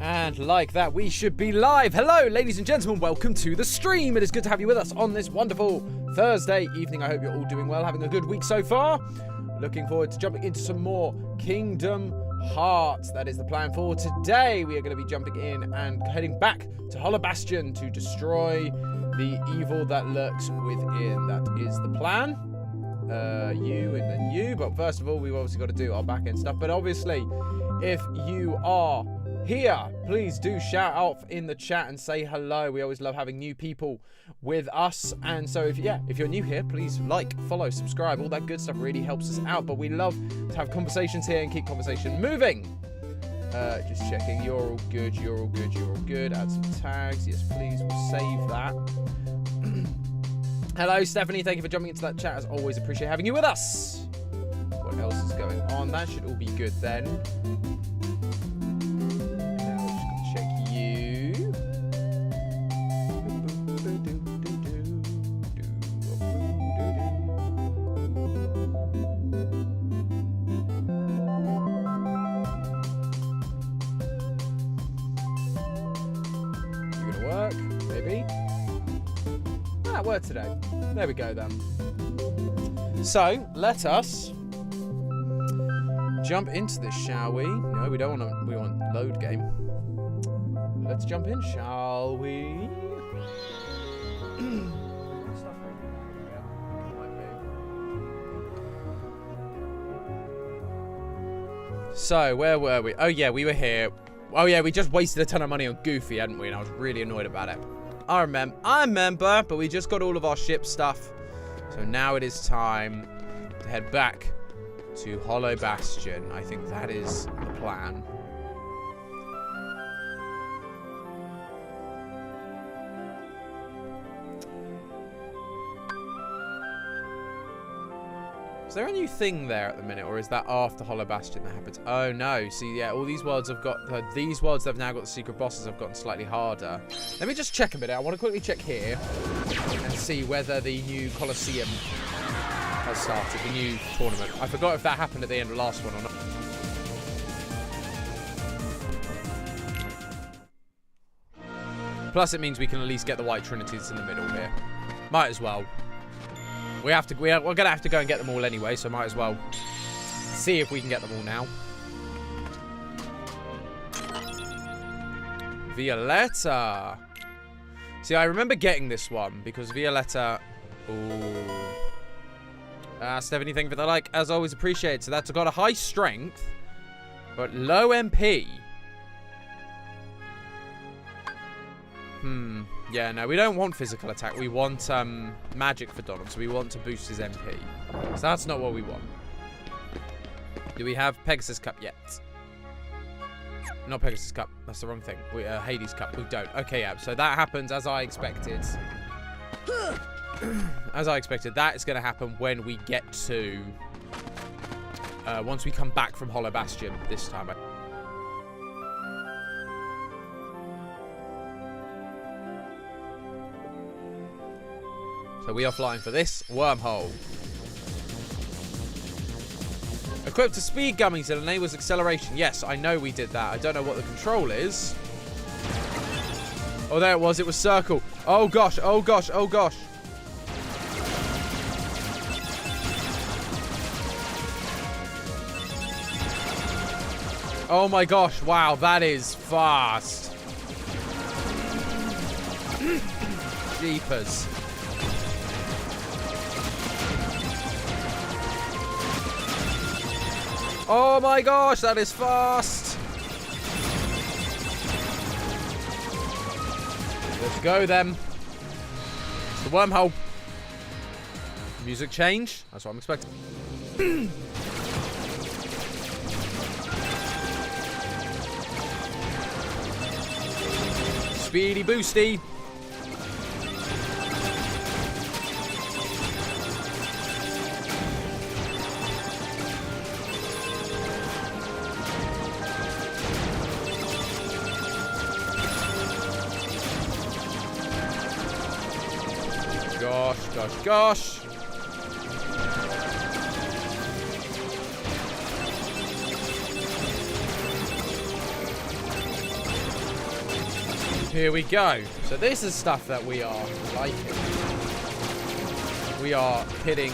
And like that, we should be live. Hello, ladies and gentlemen. Welcome to the stream. It is good to have you with us on this wonderful Thursday evening. I hope you're all doing well, having a good week so far. Looking forward to jumping into some more Kingdom Hearts. That is the plan for today. We are going to be jumping in and heading back to Hollow Bastion to destroy the evil that lurks within. That is the plan. You and then you. But first of all, we've obviously got to do our back end stuff. But obviously, if you are here, please do shout out in the chat and say hello. We always love having new people with us. And so if you're new here, please like, follow, subscribe. All that good stuff really helps us out. But we love to have conversations here and keep conversation moving. Just checking. You're all good. You're all good. You're all good. Add some tags. Yes, please. We'll save that. Hello, Stephanie. Thank you for jumping into that chat. As always, appreciate having you with us. What else is going on? That should all be good then. Today. There we go then. So, let us jump into this, shall we? No, we don't want to. We want load game. Let's jump in, shall we? So, where were we? Oh yeah, we were here. Oh yeah, we just wasted a ton of money on Goofy, hadn't we? And I was really annoyed about it. I remember, but we just got all of our ship stuff. So now it is time to head back to Hollow Bastion. I think that is the plan. Is there a new thing there at the minute, or is that after Hollow Bastion that happens? Oh no, see, yeah, all these worlds have got, these worlds that have now got the secret bosses have gotten slightly harder. Let me just check a minute. I want to quickly check here and see whether the new Colosseum has started, the new tournament. I forgot if that happened at the end of the last one or not. Plus it means we can at least get the White Trinities in the middle here. Might as well. We're gonna have to go and get them all anyway, so might as well see if we can get them all now. Violetta. See, I remember getting this one because Violetta. Ooh. Stephanie, thank you for the like. As always, appreciate. So that's got a high strength, but low MP. Yeah, no, we don't want physical attack. We want magic for Donald, so we want to boost his MP. So that's not what we want. Do we have Pegasus Cup yet? Not Pegasus Cup. That's the wrong thing. Hades Cup. We don't. Okay, yeah. So that happens as I expected. As I expected. That is going to happen when we get to... once we come back from Hollow Bastion this time. So we are flying for this wormhole. Equipped to speed gummies that enables acceleration. Yes, I know we did that. I don't know what the control is. Oh, there it was. It was circle. Oh, gosh. Oh, gosh. Oh, gosh. Oh, my gosh. Wow, that is fast. Jeepers. Oh my gosh, that is fast. Let's go then. It's the wormhole. Music change. That's what I'm expecting. Speedy boosty. Gosh. Here we go. So this is stuff that we are liking. We are hitting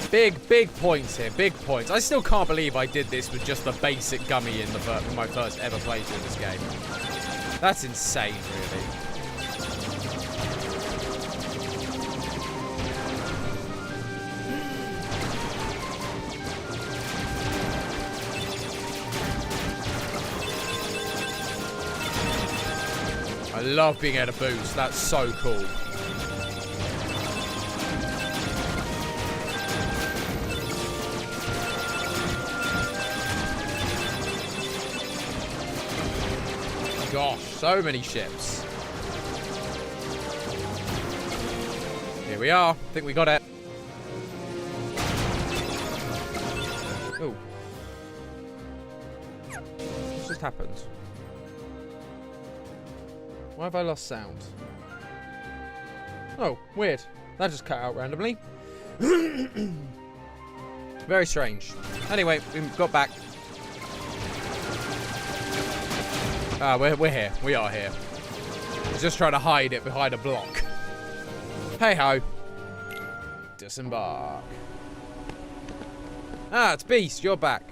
big points here. Big points. I still can't believe I did this with just the basic gummy in my first ever playthrough of this game. That's insane, really. I love being able to boost. That's so cool. Gosh, so many ships. Here we are. I think we got it. Oh. What just happened? Why have I lost sound? Oh, weird. That just cut out randomly. Very strange. Anyway, we got back. We're here. We are here. I was just trying to hide it behind a block. Hey ho. Disembark. Ah, it's Beast. You're back.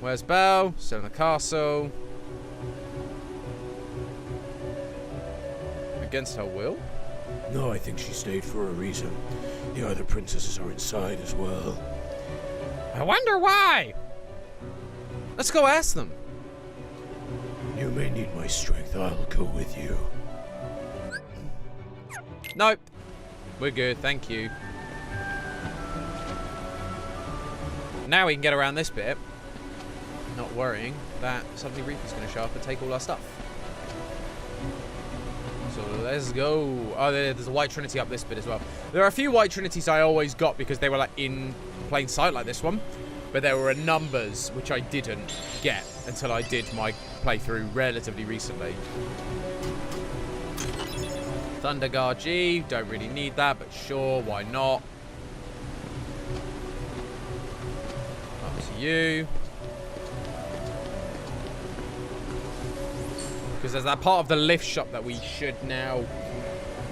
Where's Belle? Still in the castle. Against her will? No, I think she stayed for a reason. The other princesses are inside as well. I wonder why. Let's go ask them. You may need my strength. I'll go with you. Nope. We're good, thank you. Now we can get around this bit. Not worrying that suddenly Reaper's going to show up and take all our stuff. So let's go. Oh, there's a White Trinity up this bit as well. There are a few White Trinities I always got because they were like in plain sight like this one. But there were numbers which I didn't get until I did my playthrough relatively recently. Thunder Guard G, don't really need that, but sure, why not? Up to you. Because there's that part of the lift shop that we should now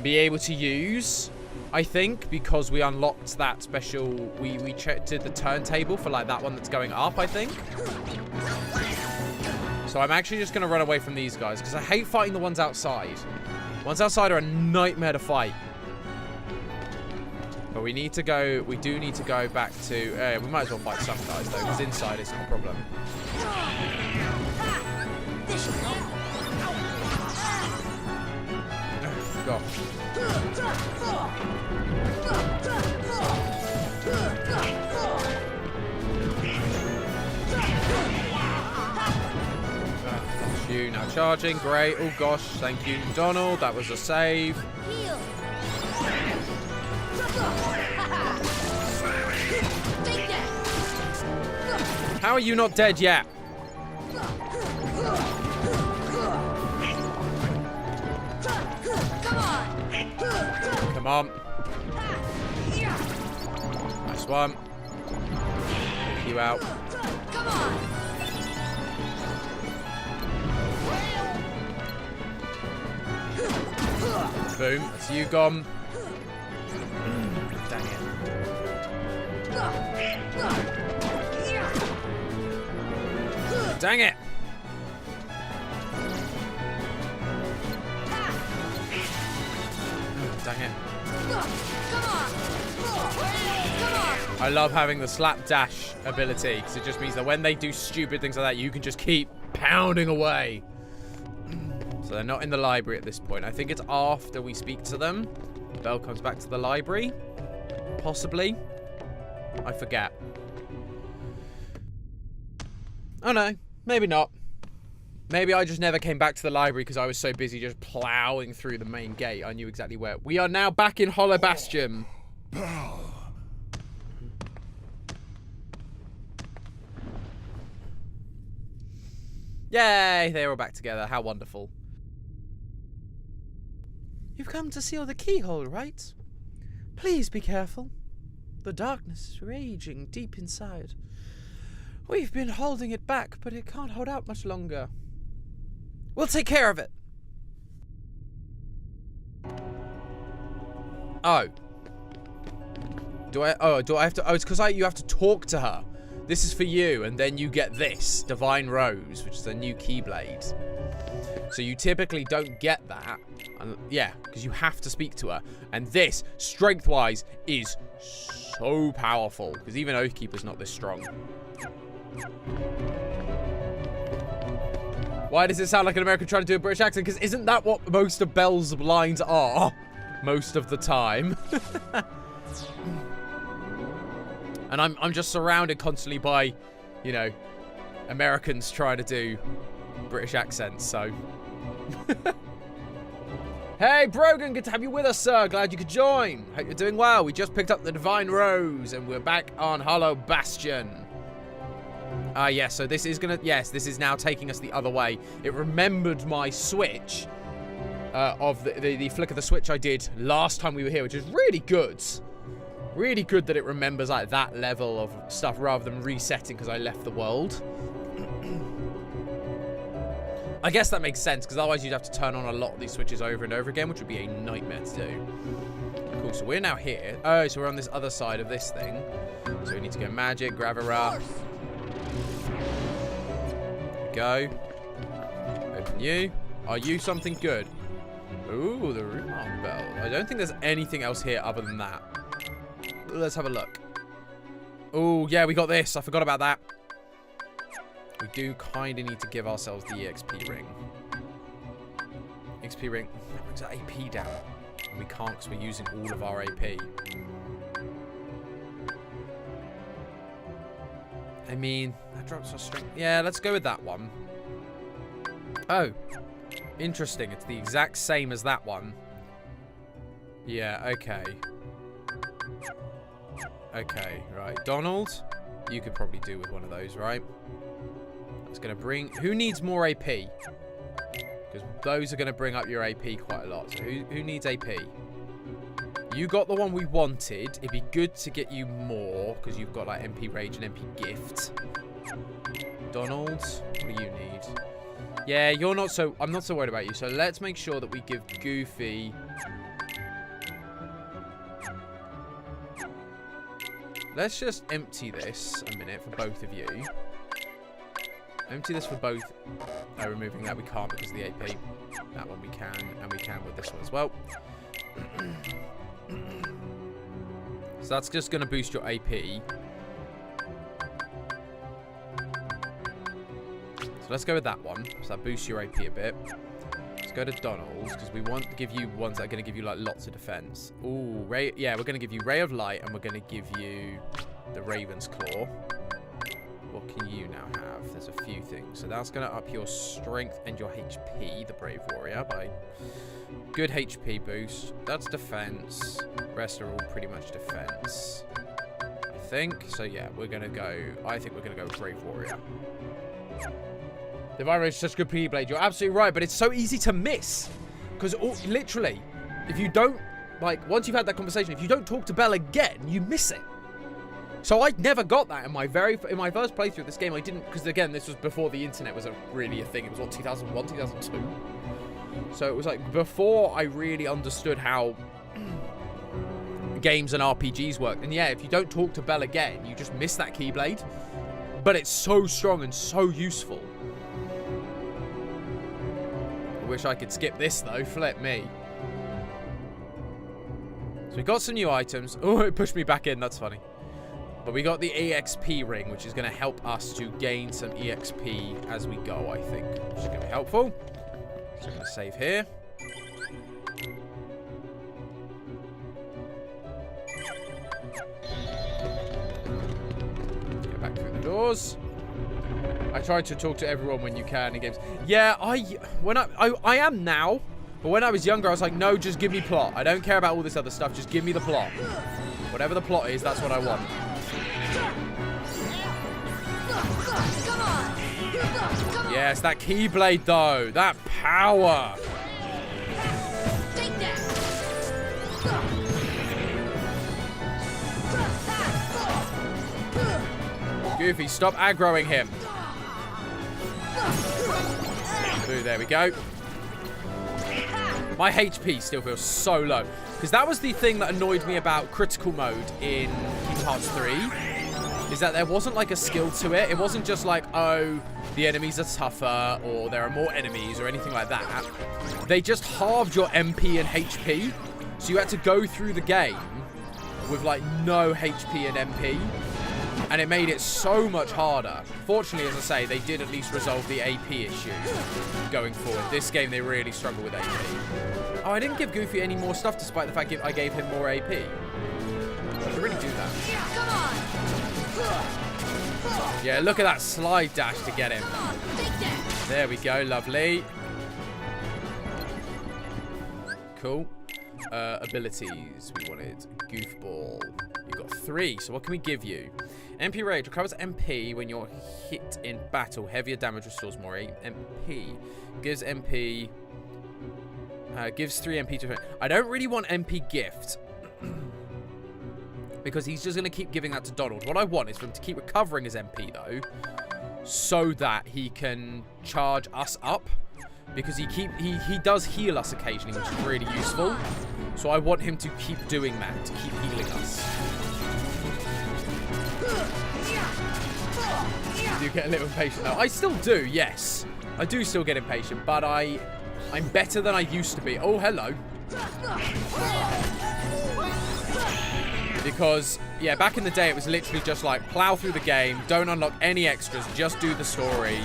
be able to use, I think, because we unlocked that special, we checked the turntable for like that one that's going up, I think. So I'm actually just going to run away from these guys because I hate fighting the ones outside. Ones outside are a nightmare to fight. But we need to go, we do need to go back to, we might as well fight some guys though, because inside is not a problem. Gosh. You now charging, great. Oh gosh, thank you, Donald. That was a save. How are you not dead yet? Come on. Nice one. Take you out. Boom. That's you gone. Dang it. Dang it. Dang it. I love having the slap dash ability because it just means that when they do stupid things like that, you can just keep pounding away. So they're not in the library at this point. I think it's after we speak to them. Belle comes back to the library. Possibly. I forget. Oh no, maybe not. Maybe I just never came back to the library because I was so busy just plowing through the main gate. I knew exactly where. We are now back in Hollow Bastion. Yay, they're all back together. How wonderful. You've come to seal the keyhole, right? Please be careful. The darkness is raging deep inside. We've been holding it back, but it can't hold out much longer. We'll take care of it. Oh. Do I have to? Oh, it's because you have to talk to her. This is for you, and then you get this, Divine Rose, which is a new Keyblade. So you typically don't get that. Yeah, because you have to speak to her. And this, strength-wise, is so powerful. Because even Oathkeeper's not this strong. Why does it sound like an American trying to do a British accent? Because isn't that what most of Belle's lines are? Most of the time. And I'm just surrounded constantly by, you know, Americans trying to do British accents, so. Hey, Brogan, good to have you with us, sir. Glad you could join. Hope you're doing well. We just picked up the Divine Rose, and we're back on Hollow Bastion. Yes, so this is gonna, yes, this is now taking us the other way. It remembered my switch of the flick of the switch I did last time we were here, which is really good. Really good that it remembers like that level of stuff rather than resetting because I left the world. I guess that makes sense because otherwise you'd have to turn on a lot of these switches over and over again, which would be a nightmare to do. Cool, so we're now here. Oh, so we're on this other side of this thing. So we need to go magic, Gravera. Go. Open you. Are you something good? Ooh, the room arm bell. I don't think there's anything else here other than that. Let's have a look. Oh, yeah, we got this. I forgot about that. We do kind of need to give ourselves the EXP ring. EXP ring. That brings our AP down. And we can't because we're using all of our AP. I mean, that drops our strength. Yeah, let's go with that one. Oh. Interesting. It's the exact same as that one. Yeah, okay. Okay, right. Donald, you could probably do with one of those, right? That's going to bring... Who needs more AP? Because those are going to bring up your AP quite a lot. So who needs AP? You got the one we wanted. It'd be good to get you more because you've got like MP Rage and MP Gift. Donald, what do you need? Yeah, you're not so... I'm not so worried about you. So let's make sure that we give Goofy... Let's just empty this a minute for both of you. Empty this for both. Removing that we can't because of the AP. That one we can, and we can with this one as well. So that's just going to boost your AP. So let's go with that one. So that boosts your AP a bit. Let's go to Donald's because we want to give you ones that are going to give you like lots of defense. Ooh, Ray. Yeah, we're going to give you Ray of Light and we're going to give you the Raven's Claw. What can you now have? There's a few things. So that's going to up your strength and your HP, the Brave Warrior, by good HP boost. That's defense. Rest are all pretty much defense, I think. So yeah, we're going to go... I think we're going to go with Brave Warrior. Divine Rage is such a good P-Blade. You're absolutely right, but it's so easy to miss. Because literally, if you don't, like, once you've had that conversation, if you don't talk to Belle again, you miss it. So I never got that in my first playthrough of this game. I didn't, because again, this was before the internet was really a thing. It was what, 2001, 2002? So it was like before I really understood how games and RPGs work. And yeah, if you don't talk to Belle again, you just miss that Keyblade. But it's so strong and so useful. I wish I could skip this though, flip me. So we got some new items. Oh, it pushed me back in, that's funny. But we got the EXP ring, which is going to help us to gain some EXP as we go, I think. Which is going to be helpful. So I'm going to save here. Get back through the doors. I try to talk to everyone when you can in games. Yeah, I am now. But when I was younger, I was like, no, just give me plot. I don't care about all this other stuff. Just give me the plot. Whatever the plot is, that's what I want. Yes, that Keyblade, though. That power. Goofy, stop aggroing him. Ooh, there we go. My HP still feels so low. Because that was the thing that annoyed me about critical mode in Kingdom Hearts 3. Is that there wasn't like a skill to it. It wasn't just like, oh, the enemies are tougher or there are more enemies or anything like that. They just halved your MP and HP. So you had to go through the game with like no HP and MP. And it made it so much harder. Fortunately, as I say, they did at least resolve the AP issue going forward. This game, they really struggle with AP. Oh, I didn't give Goofy any more stuff despite the fact I gave him more AP. I should really do that. Yeah, look at that slide dash to get him. There we go, lovely. Cool. Abilities. We wanted Goofball. You've got 3, so what can we give you? MP Rage recovers MP when you're hit in battle. Heavier damage restores more MP. Gives MP... gives 3 MP to... I don't really want MP Gift. Because he's just going to keep giving that to Donald. What I want is for him to keep recovering his MP, though. So that he can charge us up. Because he does heal us occasionally, which is really useful. So I want him to keep doing that, to keep healing us. Do you get a little impatient now? I still do, yes. I do still get impatient, but I'm better than I used to be. Oh, hello. Because, yeah, back in the day, it was literally just like, plow through the game, don't unlock any extras, just do the story.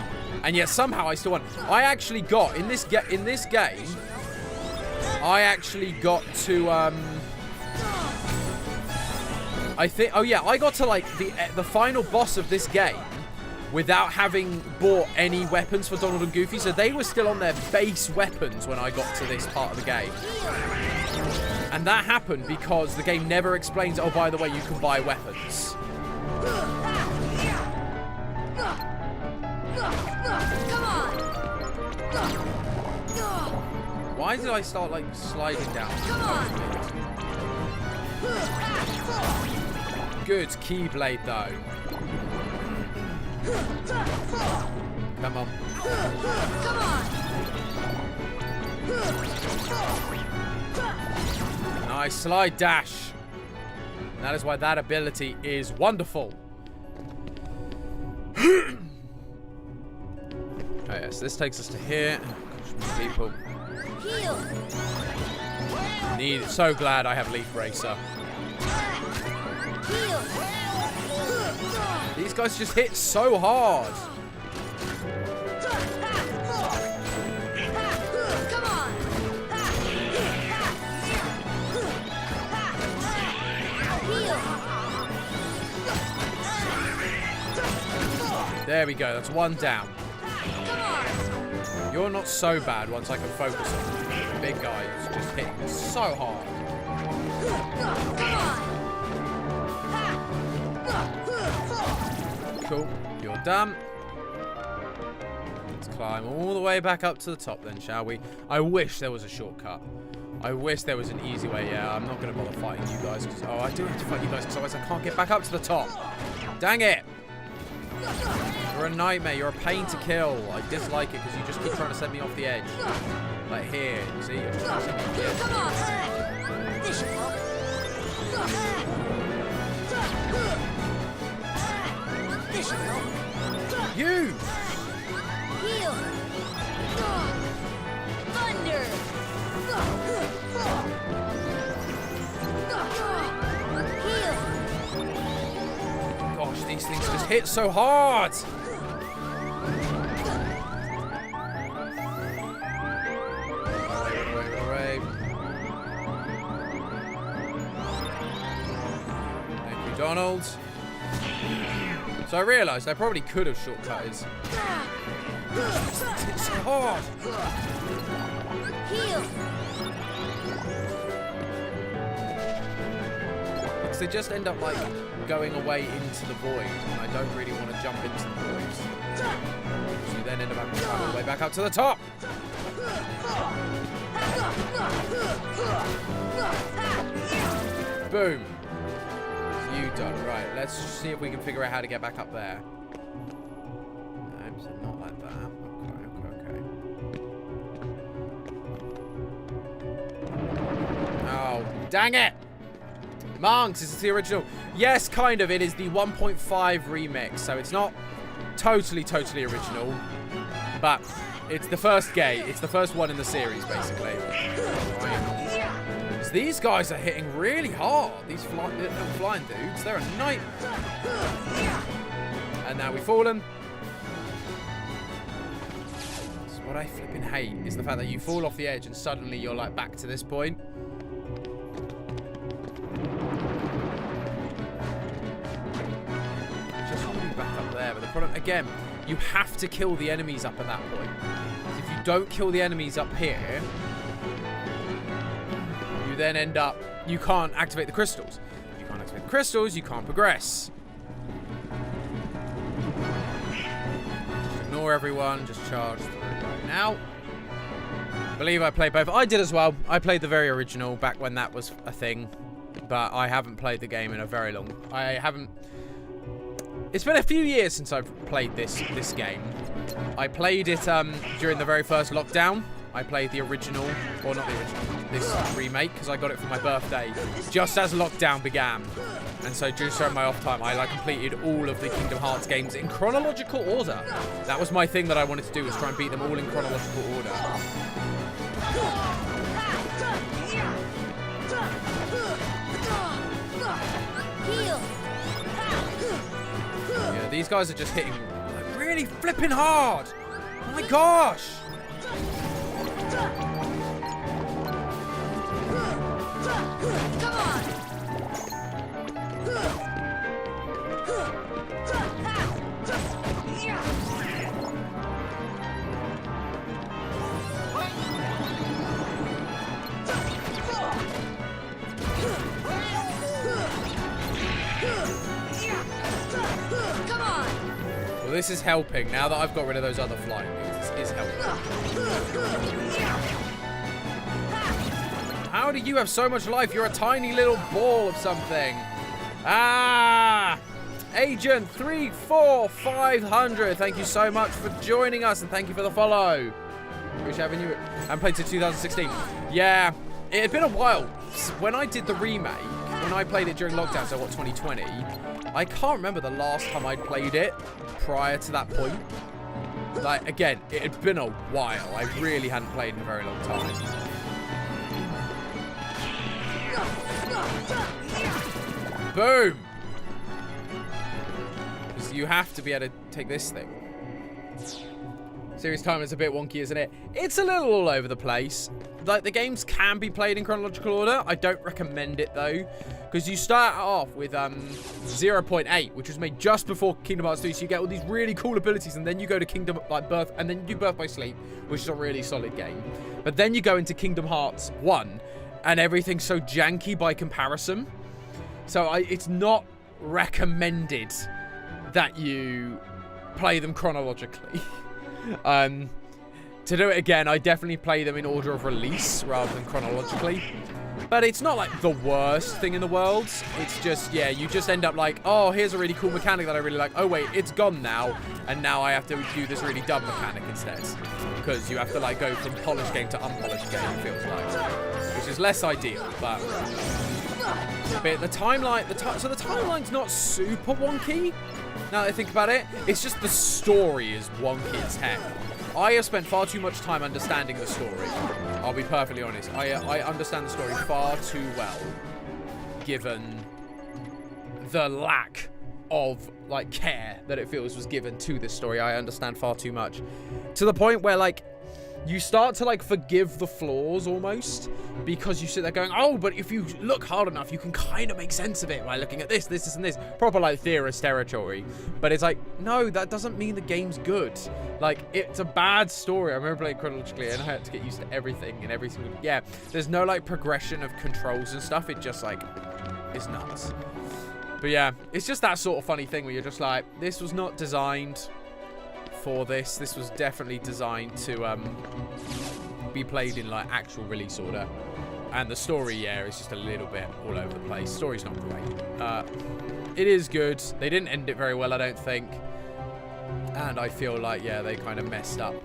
And yet somehow I still won. I actually got, in this game, I actually got to, I think, oh yeah, I got to like the final boss of this game without having bought any weapons for Donald and Goofy. So they were still on their base weapons when I got to this part of the game. And that happened because the game never explains, oh, by the way, you can buy weapons. Why did I start, like, sliding down? Good Keyblade, though. Come on. Nice slide dash. And that is why that ability is wonderful. Oh, yes, this takes us to here. Oh, gosh, people. So glad I have Leaf Racer. These guys just hit so hard. There we go. That's 1 down. You're not so bad once I can focus on you. The big guy is just hitting so hard. Cool. You're done. Let's climb all the way back up to the top then, shall we? I wish there was a shortcut. I wish there was an easy way. Yeah, I'm not going to bother fighting you guys. Oh, I do have to fight you guys because otherwise I can't get back up to the top. Dang it. You're a nightmare. You're a pain to kill. I dislike it because you just keep trying to send me off the edge. Like here. See? You're just trying to send me off the edge. You! Heal! Thunder! Heal! Gosh, these things just hit so hard! Right. Thank you, Donald. So I realised I probably could have shortcut his. It's so hard. Heal! Because they just end up like going away into the void, and I don't really want to jump into the void. So you then end up having to climb all the way back up to the top. Boom. You done. Right, let's just see if we can figure out how to get back up there. No, so not like that. Okay. Dang it! Monks, is this the original? Yes, kind of. It is the 1.5 remix, so it's not totally original. But it's the first game. It's the first one in the series, basically. These guys are hitting really hard. These flying dudes. They're a night. And now we've fallen. So what I flipping hate is the fact that you fall off the edge and suddenly you're like back to this point. Just want to be back up there, but the problem again, you have to kill the enemies up at that point. If you don't kill the enemies up here, you then end up, you can't activate the crystals. If you can't activate the crystals, you can't progress. Just ignore everyone, just charge through right now. I believe I played both. I did as well. I played the very original back when that was a thing, but I haven't played the game in a very long. It's been a few years since I've played this game. I played it during the very first lockdown. I played the original, or not the original, this remake, because I got it for my birthday just as lockdown began. And so just during my off time, I completed all of the Kingdom Hearts games in chronological order. That was my thing that I wanted to do, was try and beat them all in chronological order. Yeah, these guys are just hitting like, really flipping hard. Oh my gosh. Come on. Well, this is helping. Now that I've got rid of those other flying dudes, this is helping. How do you have so much life? You're a tiny little ball of something. Ah! Agent 34500. Thank you so much for joining us and thank you for the follow. Appreciate having you. And played to 2016. Yeah, it had been a while. When I did the remake, when I played it during lockdown, so what, 2020, I can't remember the last time I'd played it prior to that point. Like, again, it had been a while. I really hadn't played in a very long time. Boom! Because you have to be able to take this thing. Series time is a bit wonky, isn't it? It's a little all over the place. Like, the games can be played in chronological order. I don't recommend it, though. Because you start off with 0.8, which was made just before Kingdom Hearts 3. So you get all these really cool abilities. And then you go to Kingdom, like, Birth. And then you do Birth by Sleep, which is a really solid game. But then you go into Kingdom Hearts 1. And everything's so janky by comparison. So it's not recommended that you play them chronologically. To do it again, I definitely play them in order of release rather than chronologically. But it's not like the worst thing in the world. It's just, yeah, you just end up like, oh, here's a really cool mechanic that I really like. Oh, wait, it's gone now. And now I have to do this really dumb mechanic instead. Because you have to, like, go from polished game to unpolished game, it feels like. Which is less ideal, but the timeline, so the timeline's not super wonky. Now that I think about it, it's just the story is wonky as heck. I have spent far too much time understanding the story. I'll be perfectly honest. I understand the story far too well, given the lack of, like, care that it feels was given to this story. I understand far too much. To the point where, like, you start to, like, forgive the flaws almost, because you sit there going, oh, but if you look hard enough, you can kind of make sense of it by looking at this, and this. Proper, like, theorist territory. But it's like, no, that doesn't mean the game's good. Like, it's a bad story. I remember playing chronologically, and I had to get used to everything and every single... Yeah, there's no, like, progression of controls and stuff. It just, like, is nuts. But, yeah, it's just that sort of funny thing where you're just like, this was not designed for this. This was definitely designed to be played in, like, actual release order. And the story, yeah, is just a little bit all over the place. Story's not great. It is good. They didn't end it very well, I don't think. And I feel like, yeah, they kind of messed up.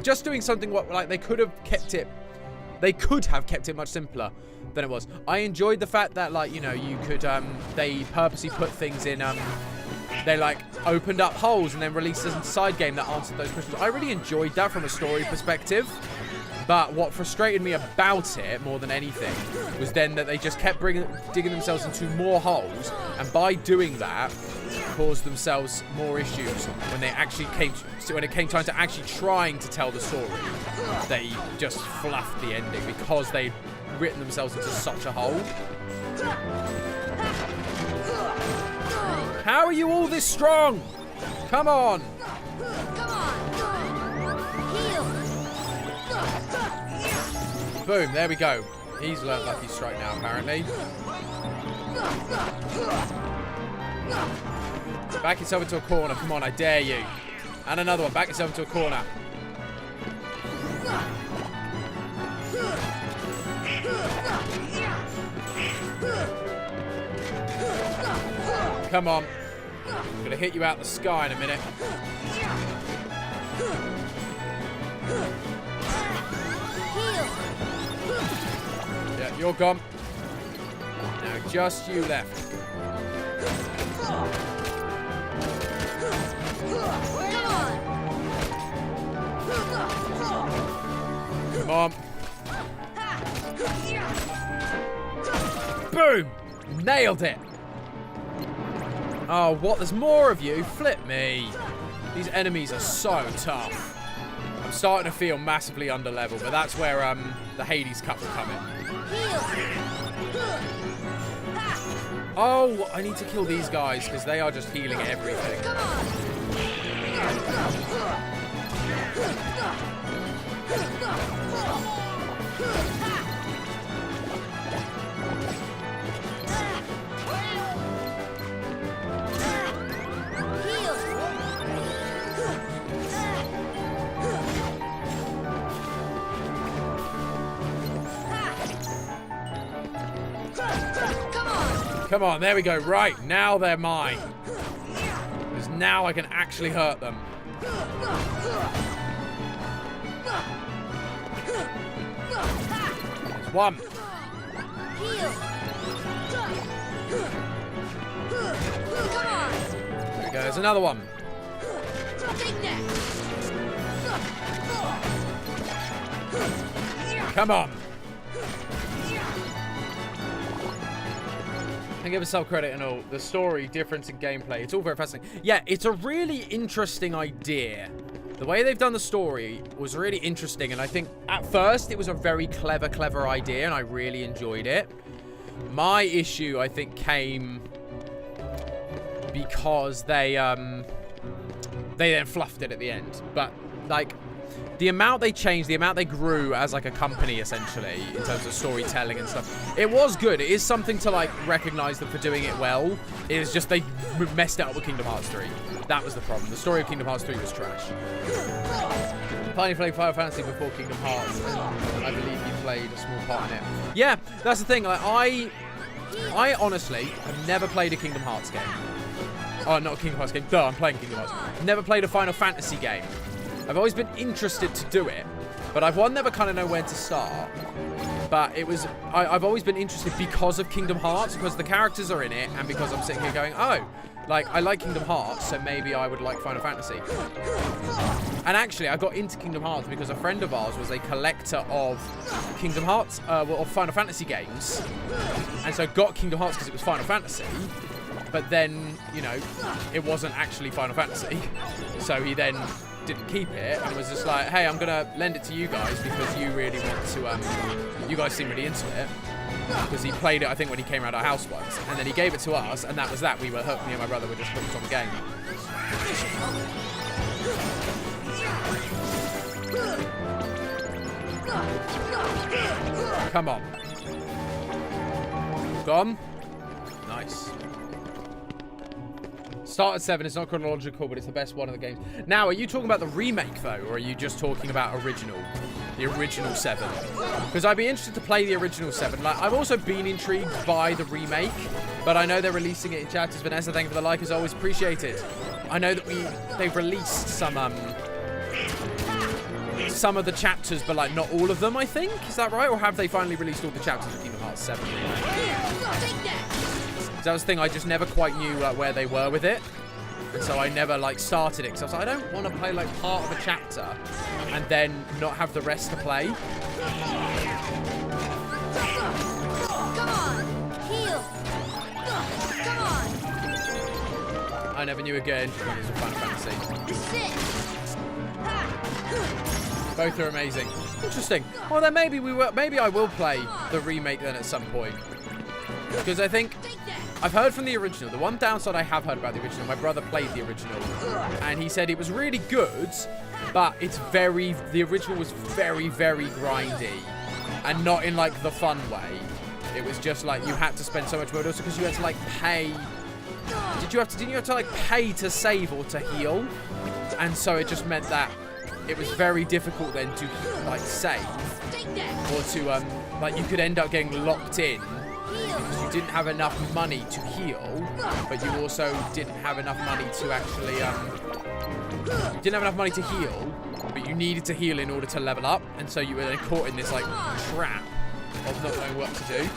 Just doing something what, like, they could have kept it. They could have kept it much simpler than it was. I enjoyed the fact that, like, you know, you could, they purposely put things in, they, like, opened up holes and then released a side game that answered those questions. I really enjoyed that from a story perspective. But what frustrated me about it more than anything was then that they just kept digging themselves into more holes, and by doing that, caused themselves more issues when they actually when it came time to actually trying to tell the story. They just fluffed the ending because they'd written themselves into such a hole. How are you all this strong? Come on! Boom, there we go. He's learnt Lucky Strike now, apparently. Back yourself into a corner. Come on, I dare you. And another one. Back yourself into a corner. Come on. I'm going to hit you out the sky in a minute. Yeah, you're gone. Now just you left. Come on. Boom! Nailed it. Oh, what? There's more of you? Flip me. These enemies are so tough. I'm starting to feel massively under level, but that's where the Hades Cup will come in. Oh, I need to kill these guys because they are just healing everything. Come on, there we go. Right, now they're mine. Because now I can actually hurt them. There's one. There we go, there's another one. Come on. I give myself credit and all. The story, difference in gameplay, it's all very fascinating. Yeah, it's a really interesting idea. The way they've done the story was really interesting, and I think at first it was a very clever idea, and I really enjoyed it. My issue, I think, came because they then fluffed it at the end. But, like, the amount they changed, the amount they grew as, like, a company, essentially, in terms of storytelling and stuff, it was good. It is something to, like, recognize them for doing it well. It is just they messed it up with Kingdom Hearts 3. That was the problem. The story of Kingdom Hearts 3 was trash. Finally played Final Fantasy before Kingdom Hearts, and I believe you played a small part in it. Yeah, that's the thing. Like, I honestly have never played a Kingdom Hearts game. Oh, not a Kingdom Hearts game. Duh, I'm playing Kingdom Hearts. Never played a Final Fantasy game. I've always been interested to do it, but I've never kind of know where to start. But it was, I've always been interested because of Kingdom Hearts, because the characters are in it, and because I'm sitting here going, oh, like, I like Kingdom Hearts, so maybe I would like Final Fantasy. And actually, I got into Kingdom Hearts because a friend of ours was a collector of Kingdom Hearts, of Final Fantasy games, and so got Kingdom Hearts because it was Final Fantasy. But then, you know, it wasn't actually Final Fantasy, so he then didn't keep it and was just like, hey, I'm gonna lend it to you guys because you really want to, you guys seem really into it, because he played it, I think, when he came around our house once, and then he gave it to us, and that was that. We were hooked. Me and my brother were just hooked on the game. Come on. Gone. Nice. Start at 7. It's not chronological, but it's the best one of the games. Now, are you talking about the remake, though, or are you just talking about original? The original 7? Because I'd be interested to play the original 7. Like, I've also been intrigued by the remake, but I know they're releasing it in chapters. Vanessa, thank you for the like, as always. Appreciate it. I know that they've released some some of the chapters, but like not all of them, I think. Is that right? Or have they finally released all the chapters of Kingdom Hearts 7? That was the thing, I just never quite knew like where they were with it. And so I never like started it, because I was like, I don't want to play like part of a chapter and then not have the rest to play. Come on! Heal! Come on! I never knew again when it was a Final Fantasy. Sit! Both are amazing. Interesting. Well, then maybe I will play the remake then at some point. Because I think I've heard from the original. The one downside I have heard about the original, my brother played the original, and he said it was really good, but the original was very, very grindy, and not in like the fun way. It was just like you had to spend so much money, also because you had to like pay. Didn't you have to like pay to save or to heal? And so it just meant that it was very difficult then to like save, or to like you could end up getting locked in because you didn't have enough money to heal, but you also didn't have enough money to actually you didn't have enough money to heal, but you needed to heal in order to level up, and so you were then caught in this like trap of not knowing what to do.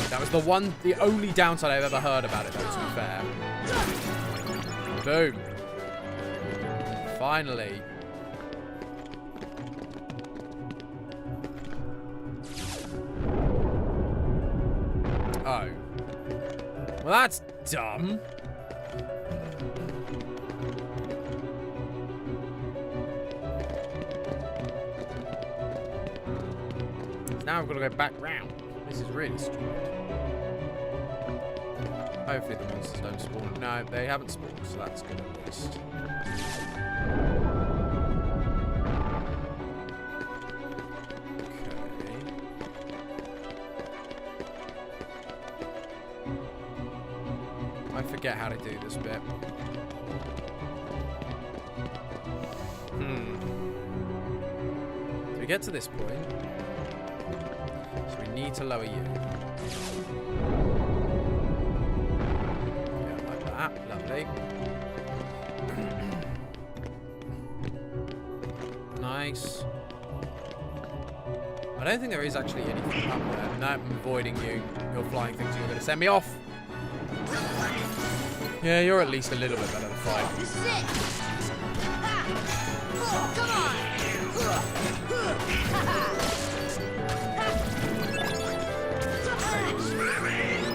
That was the only downside I've ever heard about it, though, to be fair. Boom. Finally. Oh. Well, that's dumb. Now I've got to go back round. This is really stupid. Hopefully the monsters don't spawn. No, they haven't spawned, so that's good at least. Okay. I forget how to do this bit. So we get to this point. So we need to lower you. Yeah, like that. Lovely. Nice. I don't think there is actually anything up there. No, I'm avoiding you. You're flying things. You're going to send me off. Yeah, you're at least a little bit better to fight.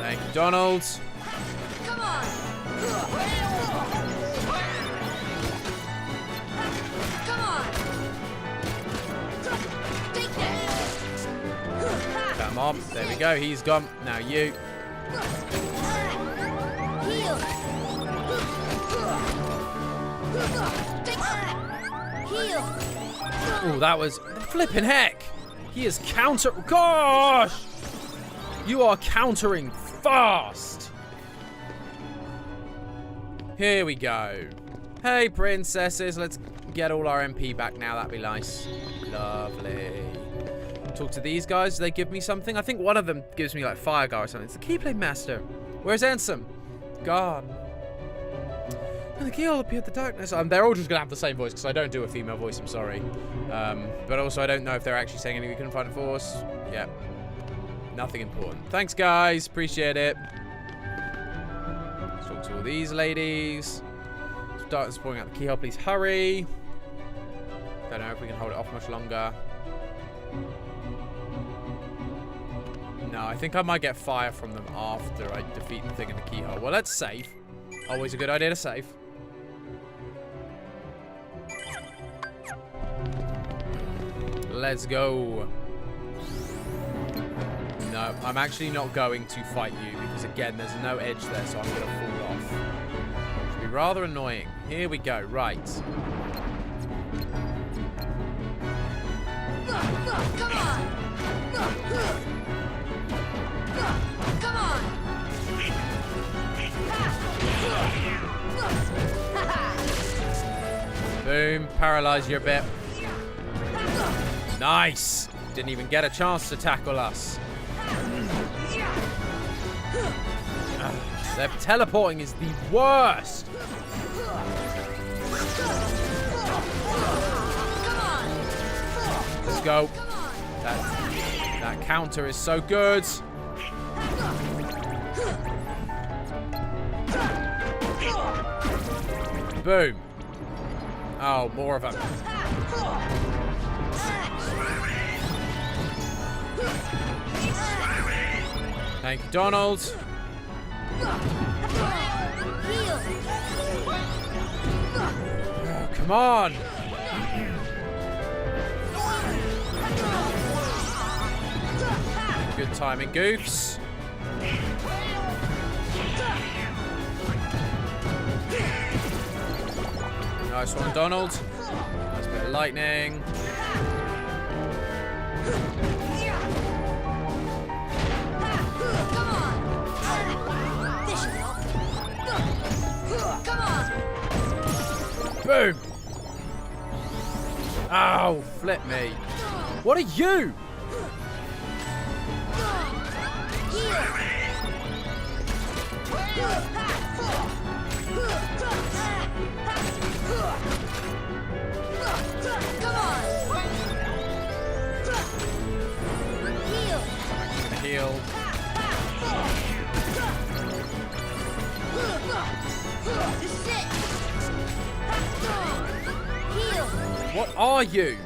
Thank you, Donald. Come on! Come on! Take that! Come on. There we go. He's gone. Now you. Heal! Heal! Oh, that was flipping heck. He is counter. Gosh! You are countering fast. Here we go. Hey, princesses. Let's get all our MP back now. That'd be nice. Lovely. Talk to these guys. Do they give me something? I think one of them gives me like fire guard or something. It's the Keyblade Master. Where's Ansem? Gone. And the keyhole appeared in the darkness. They're all just going to have the same voice because I don't do a female voice. I'm sorry. But also, I don't know if they're actually saying anything we couldn't find a force. Yeah. Nothing important. Thanks, guys. Appreciate it. Let's talk to all these ladies. Start pouring out the keyhole. Please hurry. Don't know if we can hold it off much longer. No, I think I might get fire from them after I defeat the thing in the keyhole. Well, let's save. Always a good idea to save. Let's go. No, I'm actually not going to fight you because, again, there's no edge there, so I'm going to fall off. Which would be rather annoying. Here we go. Right. Come on! Come on! Boom. Paralyze you a bit. Nice. Didn't even get a chance to tackle us. Their teleporting is the worst. Come on. Let's go. Come on. That counter is so good. Boom. Oh, more of them. Thank you, Donald. Heal. Oh, come on. Good timing, Goofs. Nice one, Donald. Nice bit of lightning. Come on. This should help. Come on. Boom. Oh, flip me. What are you? Come on. Heal. Heal. This is it. Heal. What are you?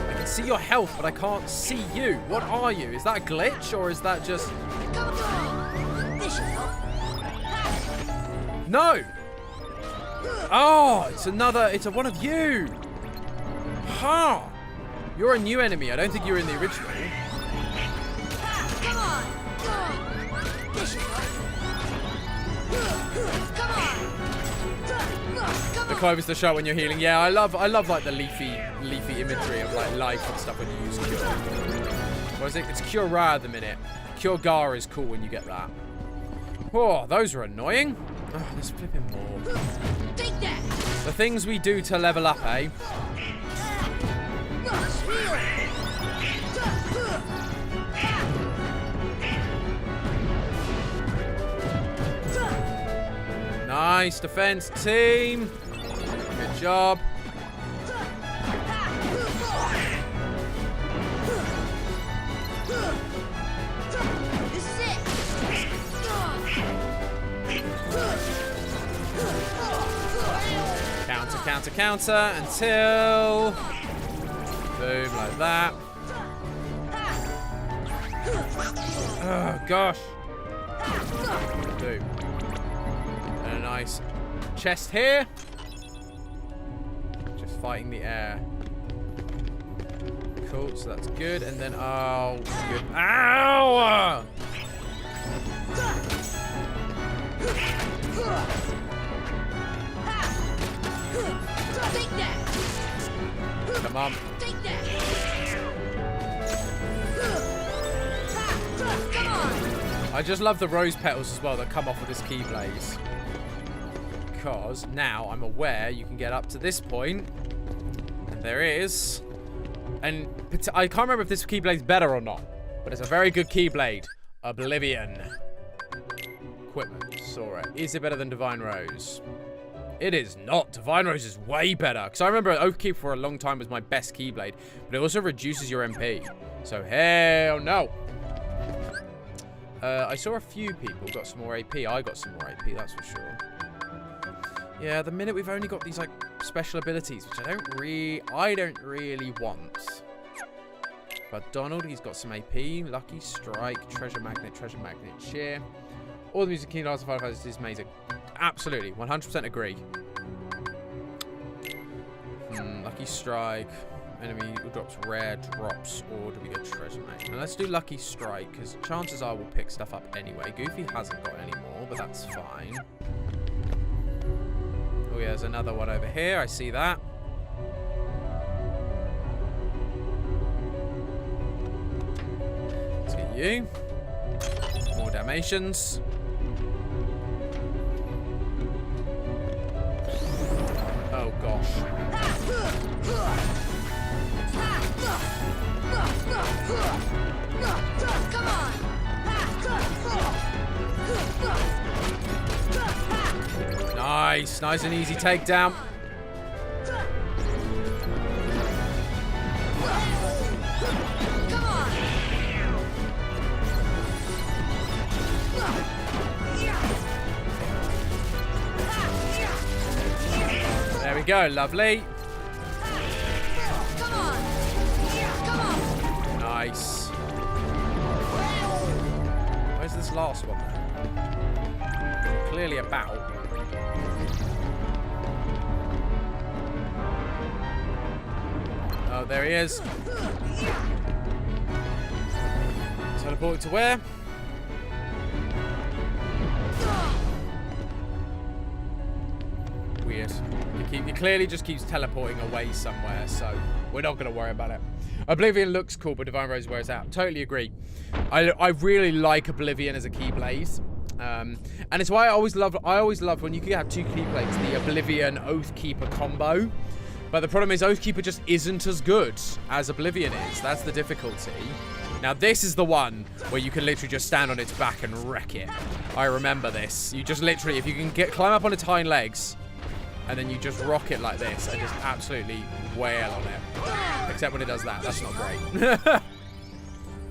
I can see your health, but I can't see you. What are you? Is that a glitch, or is that just... Come on. This should help. No! Oh, it's one of you. Ha! You're a new enemy. I don't think you were in the original. Come on. This should help. Come on. The clover's the shot when you're healing. Yeah, I love like the leafy imagery of like life and stuff when you use cure. What is it? It's cure rare at the minute. Cure gar is cool when you get that. Oh, those are annoying. Oh, there's flipping more. Take that. The things we do to level up, eh? Nice defense, team. Good job. This is it. Counter until boom, like that. Oh gosh. Boom. And a nice chest here. Just fighting the air. Cool, so that's good. And then, oh, good. Ow! Take that. Come on. Take that. Come on. I just love the rose petals as well that come off of this Keyblaze. Because now I'm aware you can get up to this point, and there is, and I can't remember if this Keyblade's better or not, but it's a very good Keyblade. Oblivion. Equipment. Saw it. Is it better than Divine Rose? It is not. Divine Rose is way better. Because I remember Oathkeeper for a long time was my best Keyblade, but it also reduces your MP. So hell no. I saw a few people got some more AP. I got some more AP, that's for sure. Yeah, at the minute we've only got these like special abilities, which I don't really want. But Donald, he's got some AP. Lucky Strike, Treasure Magnet, Cheer. All the music Kingdom Hearts and Final Fantasy is amazing. Absolutely, 100% agree. Lucky Strike. Enemy who drops rare drops, or do we get Treasure Magnet? Now let's do Lucky Strike, because chances are we'll pick stuff up anyway. Goofy hasn't got any more, but that's fine. Oh yeah, there's another one over here. I see that. Let's get you. More Dalmatians. Oh gosh. Come on. Nice. Nice. Nice and easy takedown. Come on. There we go. Lovely. Come on. Come on. Nice. Where's this last one? Clearly about. Oh, there he is. Teleport to where? Weird. He clearly just keeps teleporting away somewhere, so we're not going to worry about it. Oblivion looks cool, but Divine Rose wears out. Totally agree. I really like Oblivion as a Keyblade. And it's why I always loved when you could have two Keyblades, the Oblivion Oathkeeper combo. But the problem is Oathkeeper just isn't as good as Oblivion is. That's the difficulty. Now this is the one where you can literally just stand on its back and wreck it. I remember this. You just literally, if you can climb up on its hind legs, and then you just rock it like this and just absolutely wail on it. Except when it does that. That's not great.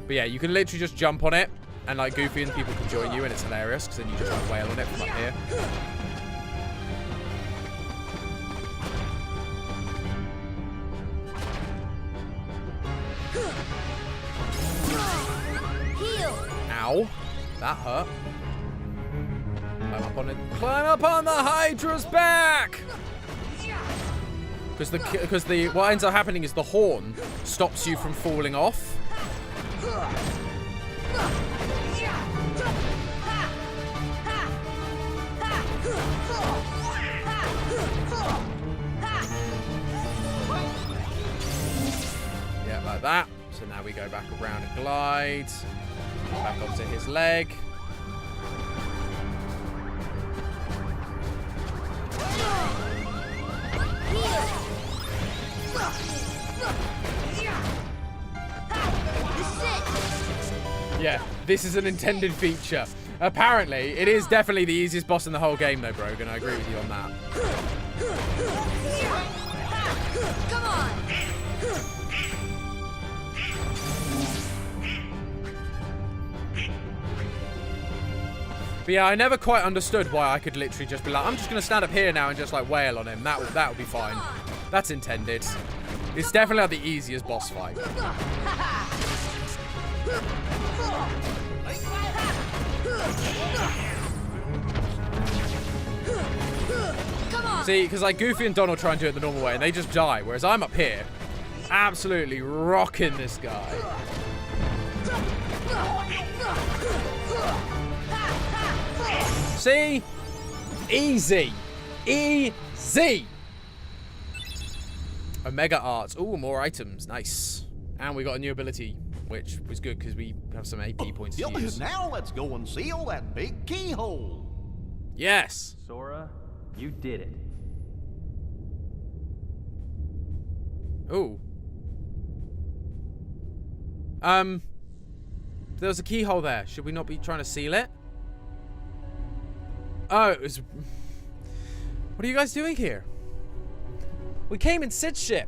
But yeah, you can literally just jump on it, and like Goofy and people can join you, and it's hilarious because then you just like wail on it from up here. Heal. Ow. That hurt. Climb up on it. Climb up on the Hydra's back! Because what ends up happening is the horn stops you from falling off. Yeah, like that. So now we go back around and glide. Back onto his leg. Yeah, this is an intended feature. Apparently, it is definitely the easiest boss in the whole game, though, Brogan. I agree with you on that. Come on. But yeah, I never quite understood why I could literally just be like, I'm just going to stand up here now and just like wail on him. That would be fine. That's intended. It's definitely not the easiest boss fight. Come on. See, because like Goofy and Donald try and do it the normal way and they just die, whereas I'm up here absolutely rocking this guy. See? Easy. Easy. Omega Arts. Ooh, more items. Nice. And we got a new ability, which was good because we have some AP points to use. Now let's go and seal that big keyhole. Yes. Sora, you did it. Ooh. There was a keyhole there. Should we not be trying to seal it? Oh, it was... What are you guys doing here? We came in Sid's ship.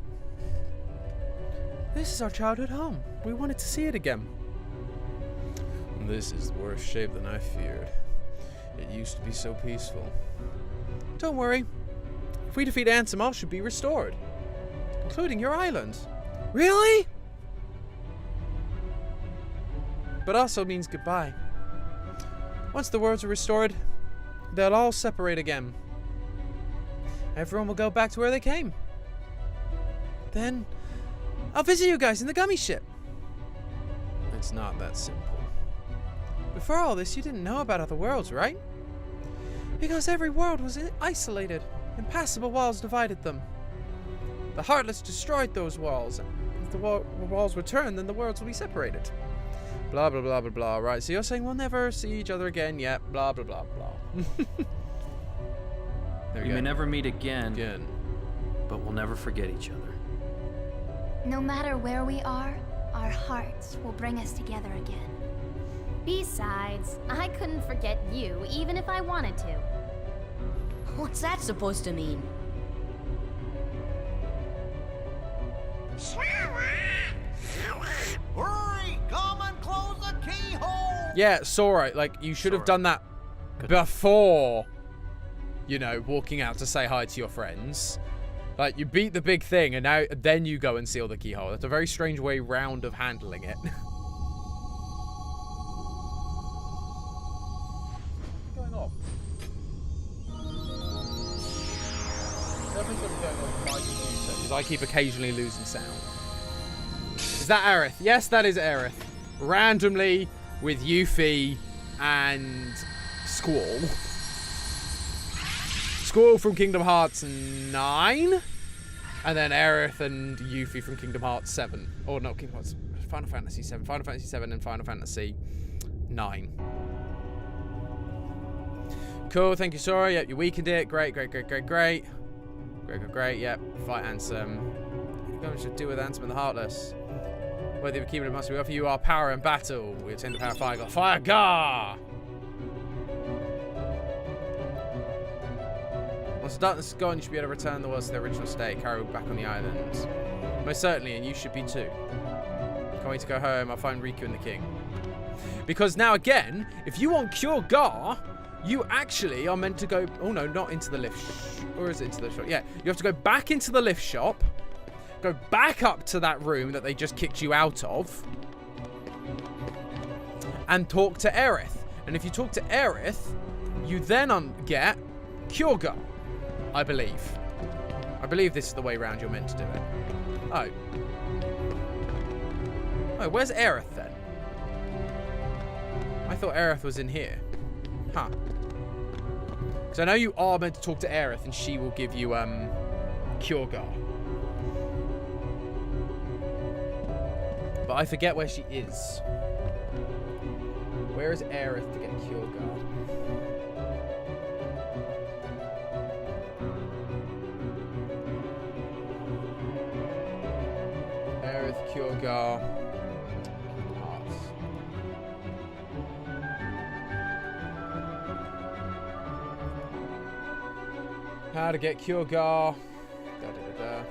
This is our childhood home. We wanted to see it again. This is worse shape than I feared. It used to be so peaceful. Don't worry. If we defeat Ansem, all should be restored. Including your island. Really? But also means goodbye. Once the worlds are restored, they'll all separate again. Everyone will go back to where they came. Then, I'll visit you guys in the gummy ship. It's not that simple. Before all this, you didn't know about other worlds, right? Because every world was isolated. Impassable walls divided them. The Heartless destroyed those walls. If the walls return, then the worlds will be separated. Blah, blah, blah, blah, blah. Right, so you're saying we'll never see each other again yet. Blah, blah, blah, blah. There we We go. may never meet again, but we'll never forget each other. No matter where we are, our hearts will bring us together again. Besides, I couldn't forget you even if I wanted to. What's that supposed to mean? Hurry! Come and close the keyhole! Yeah, Sora, like, you should have done that before, you know, walking out to say hi to your friends. Like, you beat the big thing, and now then you go and seal the keyhole. That's a very strange way round of handling it. What's going on? Nothing's going on with my computer, because I keep occasionally losing sound. Is that Aerith? Yes, that is Aerith. Randomly with Yuffie and Squall. Squall from Kingdom Hearts 9. And then Aerith and Yuffie from Kingdom Hearts 7. Or not Kingdom Hearts. Final Fantasy 7. Final Fantasy 7 and Final Fantasy 9. Cool, thank you, Sora. Yep, you weakened it. Great, great, great, great, great. Great, great, great. Yep, fight Ansem. What should do with Ansem and the Heartless? Whether you keep it, must we offer you our power in battle. We obtain the power of Fire God. Fire God! Once the darkness is gone, you should be able to return the world to their original state, carry back on the island. Most certainly, and you should be too. Can't wait to go home. I'll find Riku and the king. Because now again, if you want Cure Gar, you actually are meant to go... Oh no, not into the lift. Or is it into the shop? Yeah, you have to go back into the lift shop. Go back up to that room that they just kicked you out of. And talk to Aerith. And if you talk to Aerith, you then get Cure Gar. I believe. I believe this is the way round you're meant to do it. Oh. Oh, where's Aerith then? I thought Aerith was in here. Huh. Because I know you are meant to talk to Aerith and she will give you, Cure Gar. But I forget where she is. Where is Aerith to get Cure Gar? Aerith, Cure Gar. Hearts. How to get Cure Gar. Da, da, da, da.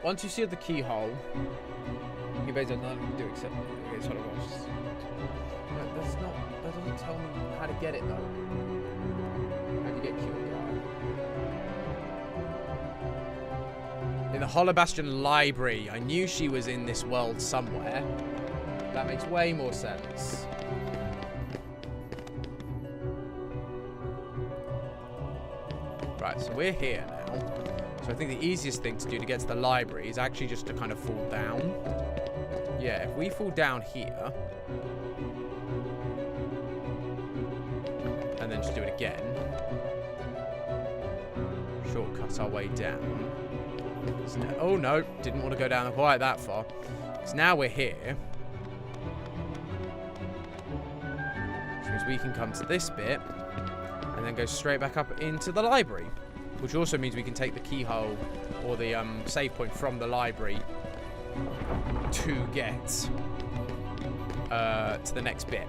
Once you see the keyhole, you basically have nothing to do except it's sort of no, that's not. That doesn't tell me how to get it though. How do you get Cure Gar? In the Hollow Bastion library. I knew she was in this world somewhere. That makes way more sense. Right, so we're here now. So I think the easiest thing to do to get to the library is actually just to kind of fall down. Yeah, if we fall down here, and then just do it again, shortcut our way down. So now, oh no, didn't want to go down quite that far. Because now we're here, which means we can come to this bit, and then go straight back up into the library. Which also means we can take the keyhole, or the save point from the library, to get to the next bit.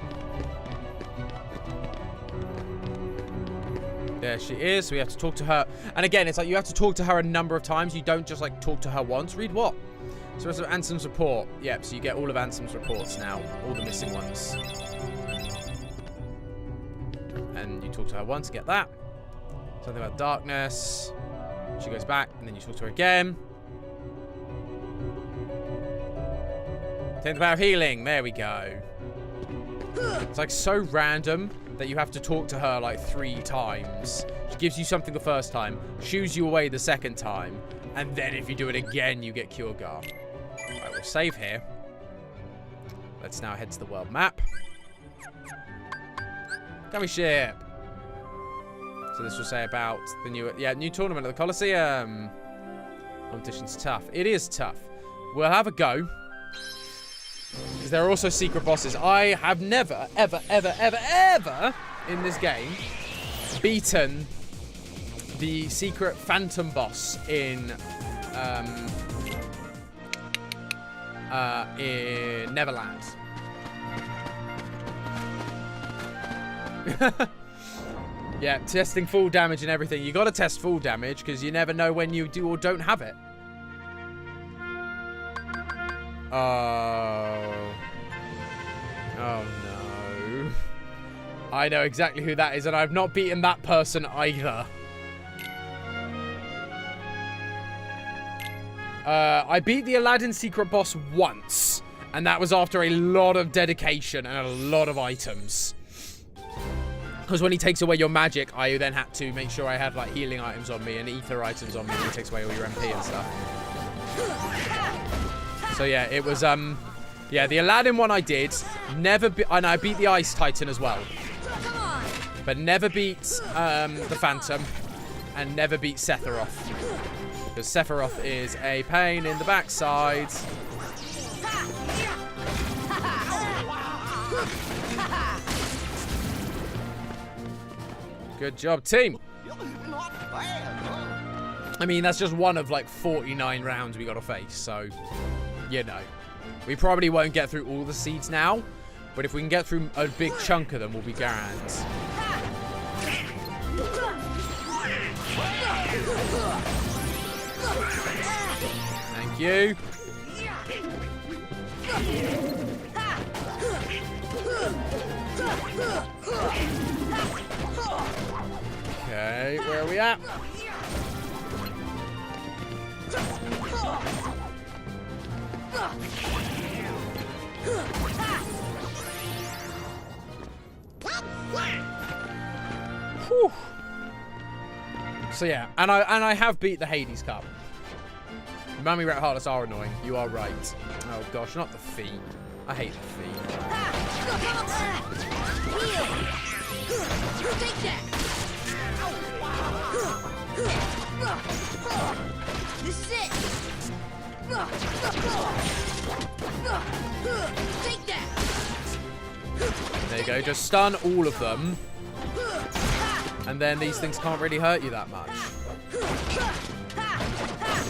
There she is. So we have to talk to her. And again, it's like you have to talk to her a number of times. You don't just like talk to her once. Read what? So it's Ansem's report. Yep, so you get all of Ansem's reports now. All the missing ones. And you talk to her once, get that. Something about darkness. She goes back, and then you talk to her again. Take the power of healing. There we go. It's like so random that you have to talk to her like 3 times. She gives you something the first time, shoos you away the second time, and then if you do it again, you get Cure Gar. Alright, we'll save here. Let's now head to the world map. Gummy ship. So this will say about the new tournament at the Colosseum. Competition's tough. It is tough. We'll have a go. Because there are also secret bosses. I have never, ever, ever, ever, ever in this game beaten the secret phantom boss in Neverland. Yeah, testing full damage and everything. You got to test full damage because you never know when you do or don't have it. Oh. Oh, no. I know exactly who that is, and I've not beaten that person either. I beat the Aladdin secret boss once, and that was after a lot of dedication and a lot of items. Because when he takes away your magic, I then had to make sure I had like healing items on me and ether items on me when he takes away all your MP and stuff. So yeah, it was yeah, the Aladdin one I did, and I beat the Ice Titan as well. But never beat the Phantom, and never beat Sephiroth. Because Sephiroth is a pain in the backside. Good job, team. Not bad, huh? I mean, that's just one of like 49 rounds we got to face, so, you know. We probably won't get through all the seeds now, but if we can get through a big chunk of them, we'll be grand. Thank you. Okay, where are we at? Whew. So yeah, and I have beat the Hades Cup. Mummy Rat Heartless are annoying. You are right. Oh gosh, not the feet. I hate the feet. Take that. This is it. Take that. There you go. Just stun all of them. And then these things can't really hurt you that much.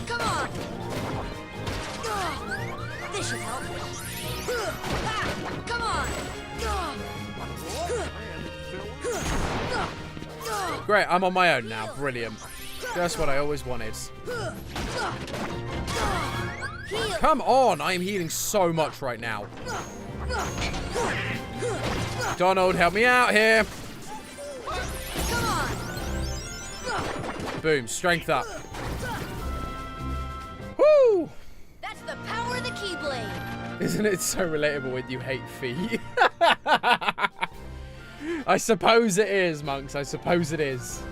Come on. This should help. Come on. Great, I'm on my own now. Brilliant. Just what I always wanted. Come on, I am healing so much right now. Donald, help me out here. Come on. Boom, strength up. Woo! That's the power of the Keyblade. Isn't it so relatable when you hate feet? I suppose it is, monks. I suppose it is.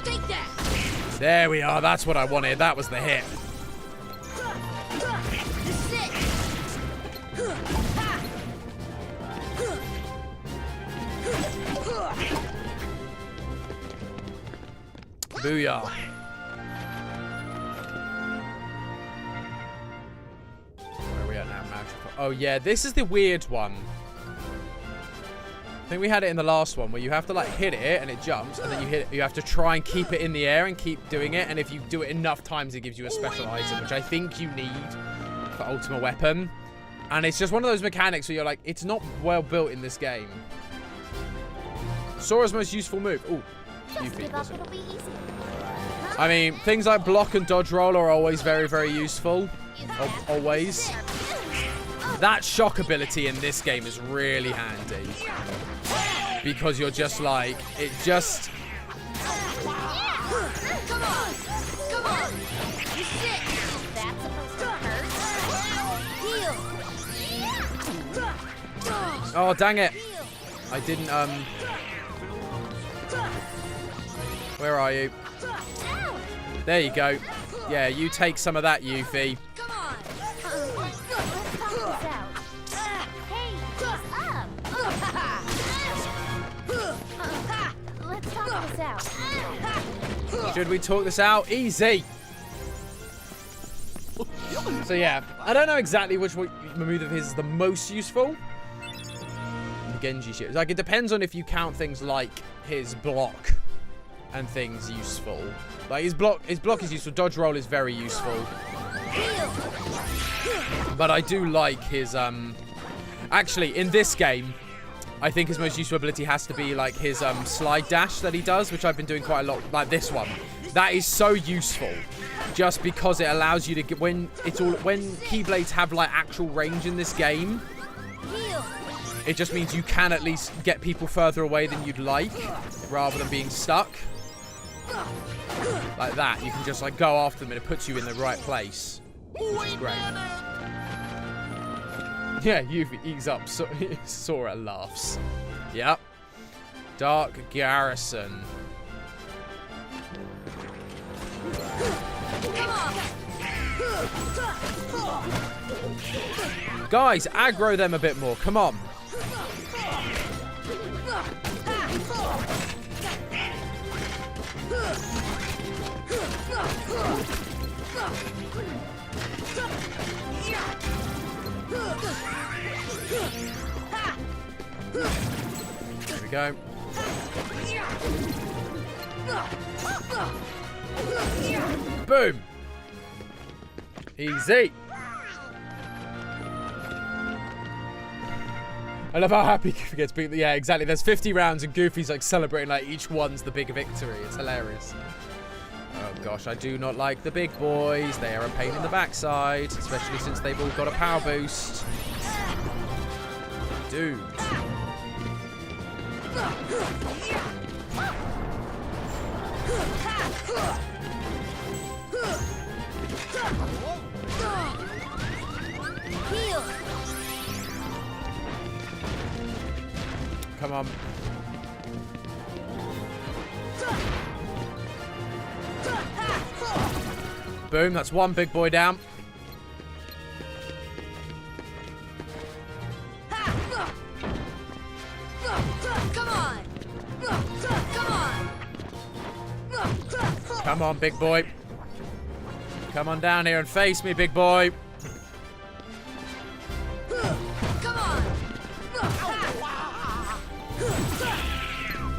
Take that. There we are. That's what I wanted. That was the hit. This is it. Booyah. Where are we at now? Magical. Oh, yeah. This is the weird one. I think we had it in the last one where you have to like hit it and it jumps, and then you hit it. You have to try and keep it in the air and keep doing it. And if you do it enough times, it gives you a special item, which I think you need for Ultimate Weapon. And it's just one of those mechanics where you're like, it's not well built in this game. Sora's most useful move. Ooh, Yuffie, wasn't it? I mean, things like block and dodge roll are always very, very useful. Always. That shock ability in this game is really handy. Because you're just like, it just... Come on. Come on. You sick. That's supposed to hurt. Heal. Oh, dang it. I didn't, Where are you? There you go. Yeah, you take some of that, Yuffie. Come on. Let's talk this out. Should we talk this out? Easy. So yeah, I don't know exactly which move of his is the most useful. The Genji shit. Like, it depends on if you count things like his block and things useful. Like, his block is useful. Dodge roll is very useful. But I do like his Actually, in this game, I think his most useful ability has to be like his slide dash that he does, which I've been doing quite a lot. Like this one, that is so useful, just because it allows you to get when Keyblades have like actual range in this game. It just means you can at least get people further away than you'd like, rather than being stuck. Like that, you can just like go after them and it puts you in the right place. Which is great. Yeah, Yuffie eats up. Sora laughs. Yep. Dark Garrison. Guys, aggro them a bit more. Come on. There we go. Boom. Easy. I love how happy Goofy gets. Yeah, exactly. There's 50 rounds and Goofy's like celebrating like each one's the big victory. It's hilarious. Oh gosh, I do not like the big boys. They are a pain in the backside, especially since they've all got a power boost. Dude. Come on. Boom, that's one big boy down. Come on, big boy. Come on down here and face me, big boy. There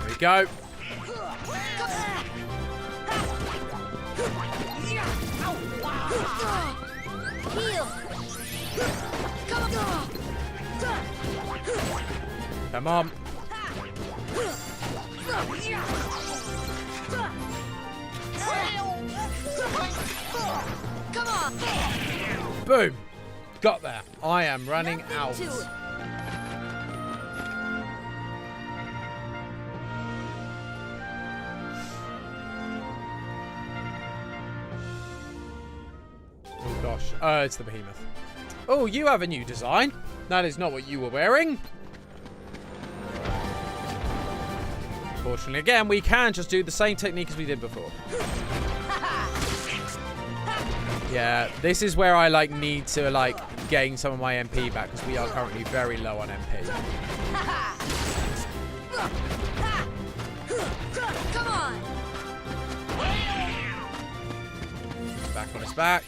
we go. Come on. Come on. Boom. Got there. I am running out. Oh gosh. It's the behemoth. Oh, you have a new design. That is not what you were wearing. Fortunately, again, we can just do the same technique as we did before. Yeah, this is where I like need to like gain some of my MP back because we are currently very low on MP. Come on. Back on his back.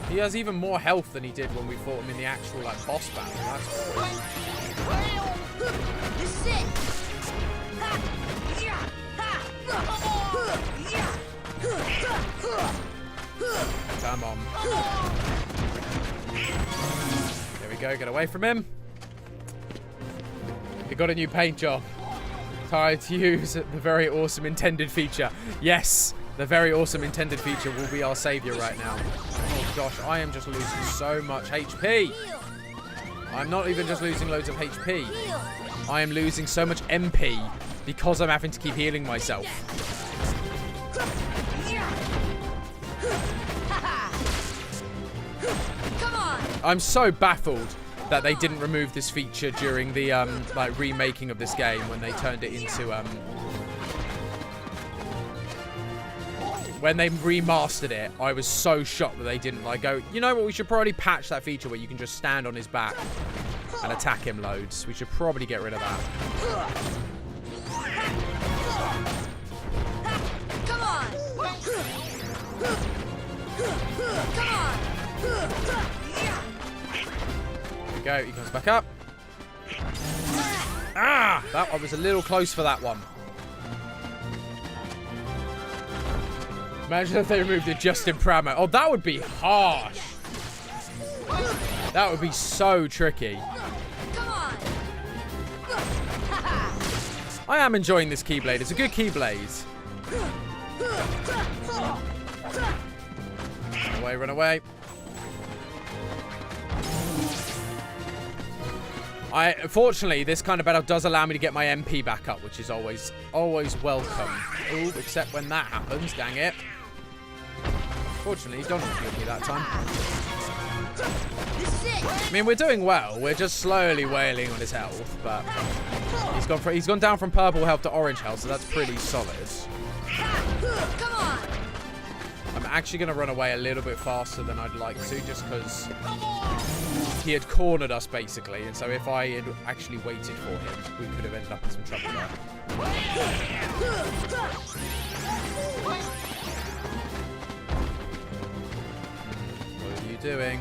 He has even more health than he did when we fought him in the actual like boss battle. That's cool. This is it. Come on. There we go. Get away from him. We got a new paint job. Tired to use the very awesome intended feature. Yes, the very awesome intended feature will be our savior right now. Oh gosh, I am just losing so much HP. I'm not even just losing loads of HP. I am losing so much MP because I'm having to keep healing myself. I'm so baffled that they didn't remove this feature during the like remaking of this game when they turned it into when they remastered it. I was so shocked that they didn't like go, you know what, we should probably patch that feature where you can just stand on his back and attack him loads. We should probably get rid of that. Come on. Come on. There we go, he comes back up. Ah! That one was a little close for that one. Imagine if they removed it just in Pramo. Oh, that would be harsh. That would be so tricky. Come I am enjoying this Keyblade. It's a good Keyblade. Run away, run away. Fortunately, this kind of battle does allow me to get my MP back up, which is always welcome. Ooh, except when that happens, dang it. Fortunately, Donald killed me that time. I mean, we're doing well. We're just slowly wailing on his health, but he's gone down from purple health to orange health, so that's pretty solid. Come on. I'm actually going to run away a little bit faster than I'd like to, just because he had cornered us, basically. And so if I had actually waited for him, we could have ended up in some trouble there. What are you doing?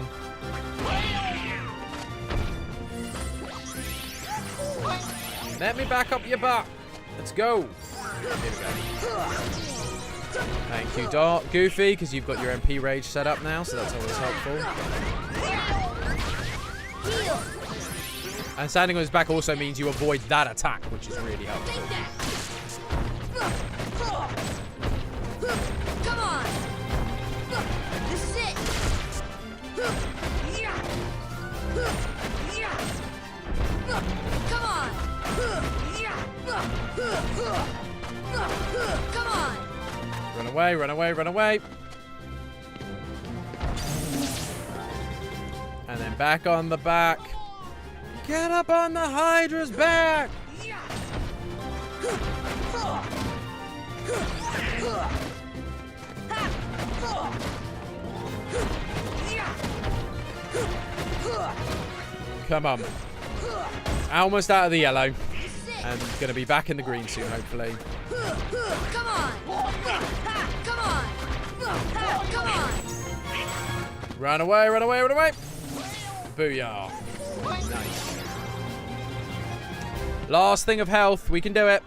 Let me back up your butt. Let's go. Here we go. Thank you, Goofy, because you've got your MP rage set up now, so that's always helpful. And standing on his back also means you avoid that attack, which is really helpful. Come on. This is it. Come on. Come on. Run away, run away, run away. And then back on the back. Get up on the Hydra's back. Come on. Almost out of the yellow. And going to be back in the green soon, hopefully. Come on. Come on. Come on. Run away, run away, run away. Booyah. Nice. Last thing of health. We can do it.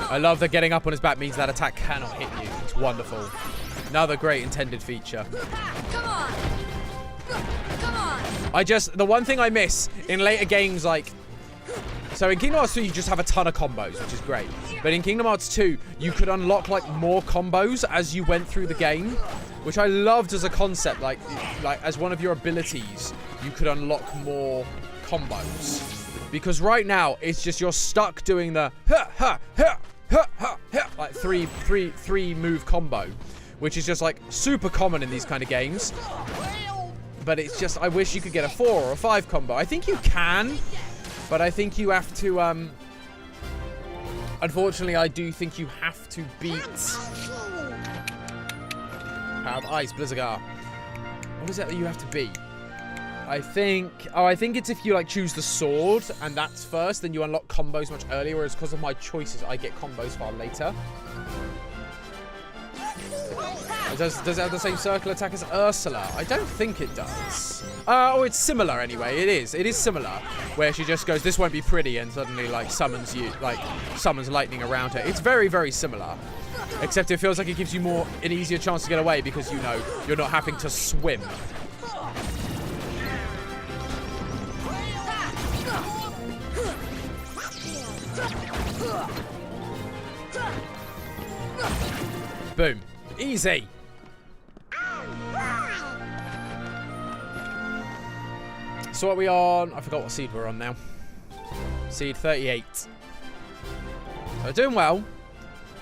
I love that getting up on his back means that attack cannot hit you. It's wonderful. Another great intended feature. Come on. Come on. The one thing I miss in later games, like, so in Kingdom Hearts 3, you just have a ton of combos, which is great. But in Kingdom Hearts 2, you could unlock, like, more combos as you went through the game, which I loved as a concept. Like as one of your abilities, you could unlock more combos. Because right now, it's just you're stuck doing the like three move combo, which is just like super common in these kind of games. But it's just, I wish you could get a 4 or a 5 combo. I think you can, but I think you have to, unfortunately, I do think you have to beat Power of Ice, Blizzagar. What is it that you have to beat? I think it's if you like choose the sword and that's first, then you unlock combos much earlier, whereas because of my choices, I get combos far later. Does it have the same circle attack as Ursula? I don't think it does. Oh, it's similar anyway. It is similar, where she just goes, "This won't be pretty," and suddenly like summons lightning around her. It's very, very similar, except it feels like it gives you an easier chance to get away because you know you're not having to swim. Boom. Easy. So what are we on? I forgot what seed we're on now. Seed 38. So we're doing well.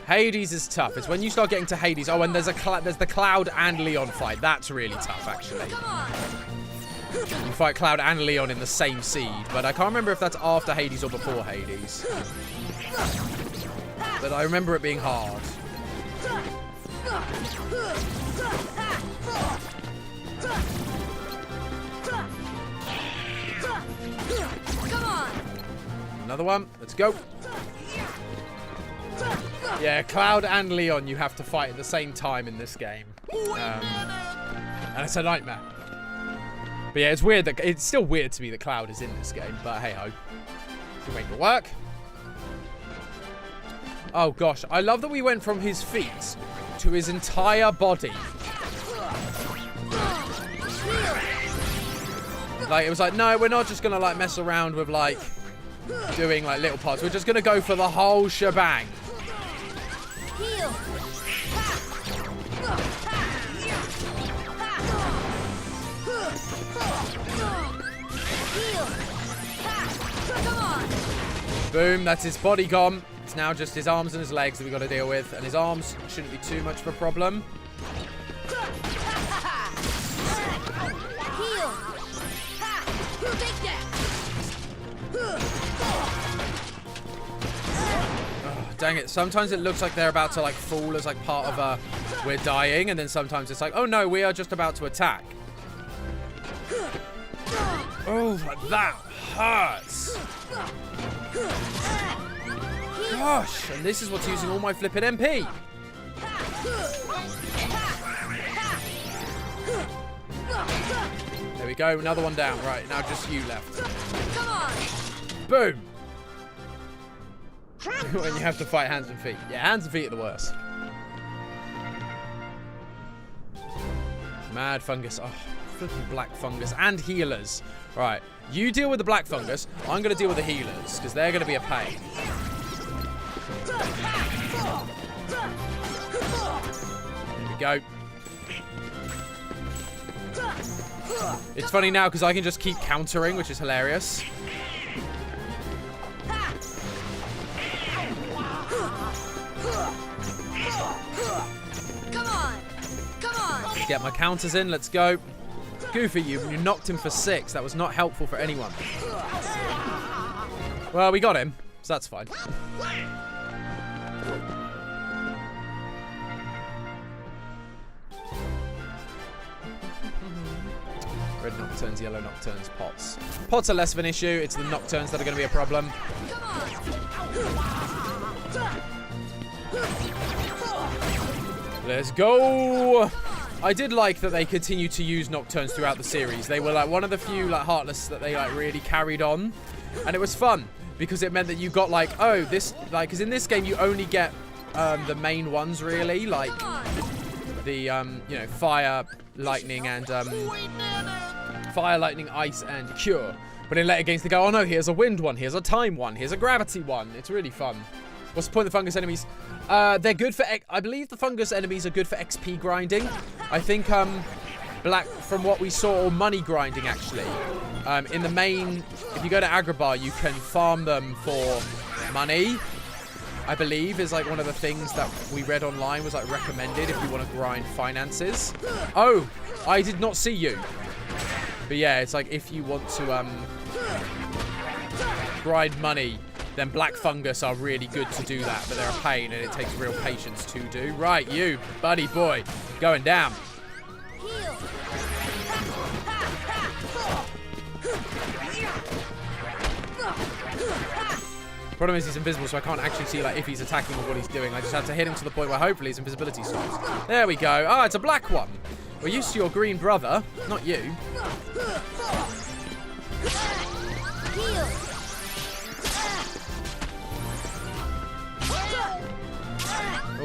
Hades is tough. It's when you start getting to Hades. Oh, and there's the Cloud and Leon fight. That's really tough, actually. You fight Cloud and Leon in the same seed, but I can't remember if that's after Hades or before Hades. But I remember it being hard. Come on. Another one. Let's go. Yeah, Cloud and Leon you have to fight at the same time in this game. And it's a nightmare. But yeah, it's still weird to me that Cloud is in this game, but hey ho. Can make it work. Oh gosh, I love that we went from his feet to his entire body. Like, it was like, no, we're not just going to, like, mess around with, like, doing, like, little parts. We're just going to go for the whole shebang. Heal. Heal. Come on. Boom, that's his body gone. It's now just his arms and his legs that we got to deal with. And his arms shouldn't be too much of a problem. Heal. Take that. Oh, dang it. Sometimes it looks like they're about to, like, fall as, like, part of a we're dying. And then sometimes it's like, oh, no, we are just about to attack. Oh, that hurts. Gosh, and this is what's using all my flippin' MP. There we go, another one down. Right, now just you left. Come on. Boom. When you have to fight hands and feet. Yeah, hands and feet are the worst. Mad fungus. Oh, flipping black fungus and healers. Right, you deal with the black fungus. I'm going to deal with the healers because they're going to be a pain. There we go. It's funny now because I can just keep countering, which is hilarious. Come on. Come on. Let's get my counters in. Let's go. Goofy, you knocked him for 6. That was not helpful for anyone. Well, we got him, so that's fine. Red nocturnes, yellow nocturnes, pots. Pots are less of an issue. It's the nocturnes that are going to be a problem. Let's go. I did like that they continued to use nocturnes throughout the series. They were like one of the few like heartless that they like really carried on, and it was fun because it meant that you got like, oh, this like, because in this game you only get the main ones really, like the you know, fire, lightning, and fire, lightning, ice, and cure. But in later games they go, oh no, here's a wind one, here's a time one, here's a gravity one. It's really fun. What's the point of the fungus enemies? They're good for... I believe the fungus enemies are good for XP grinding. I think black, from what we saw, or money grinding actually. In the main, if you go to Agrabah, you can farm them for money. I believe is like one of the things that we read online was like recommended if you want to grind finances. Oh, I did not see you. But yeah, it's like if you want to grind money, then black fungus are really good to do that, but they're a pain and it takes real patience to do. Right, you, buddy boy, going down. Heal. Problem is he's invisible, so I can't actually see like if he's attacking or what he's doing. I just have to hit him to the point where hopefully his invisibility stops. There we go. Oh, it's a black one. We're used to your green brother, not you. Heal.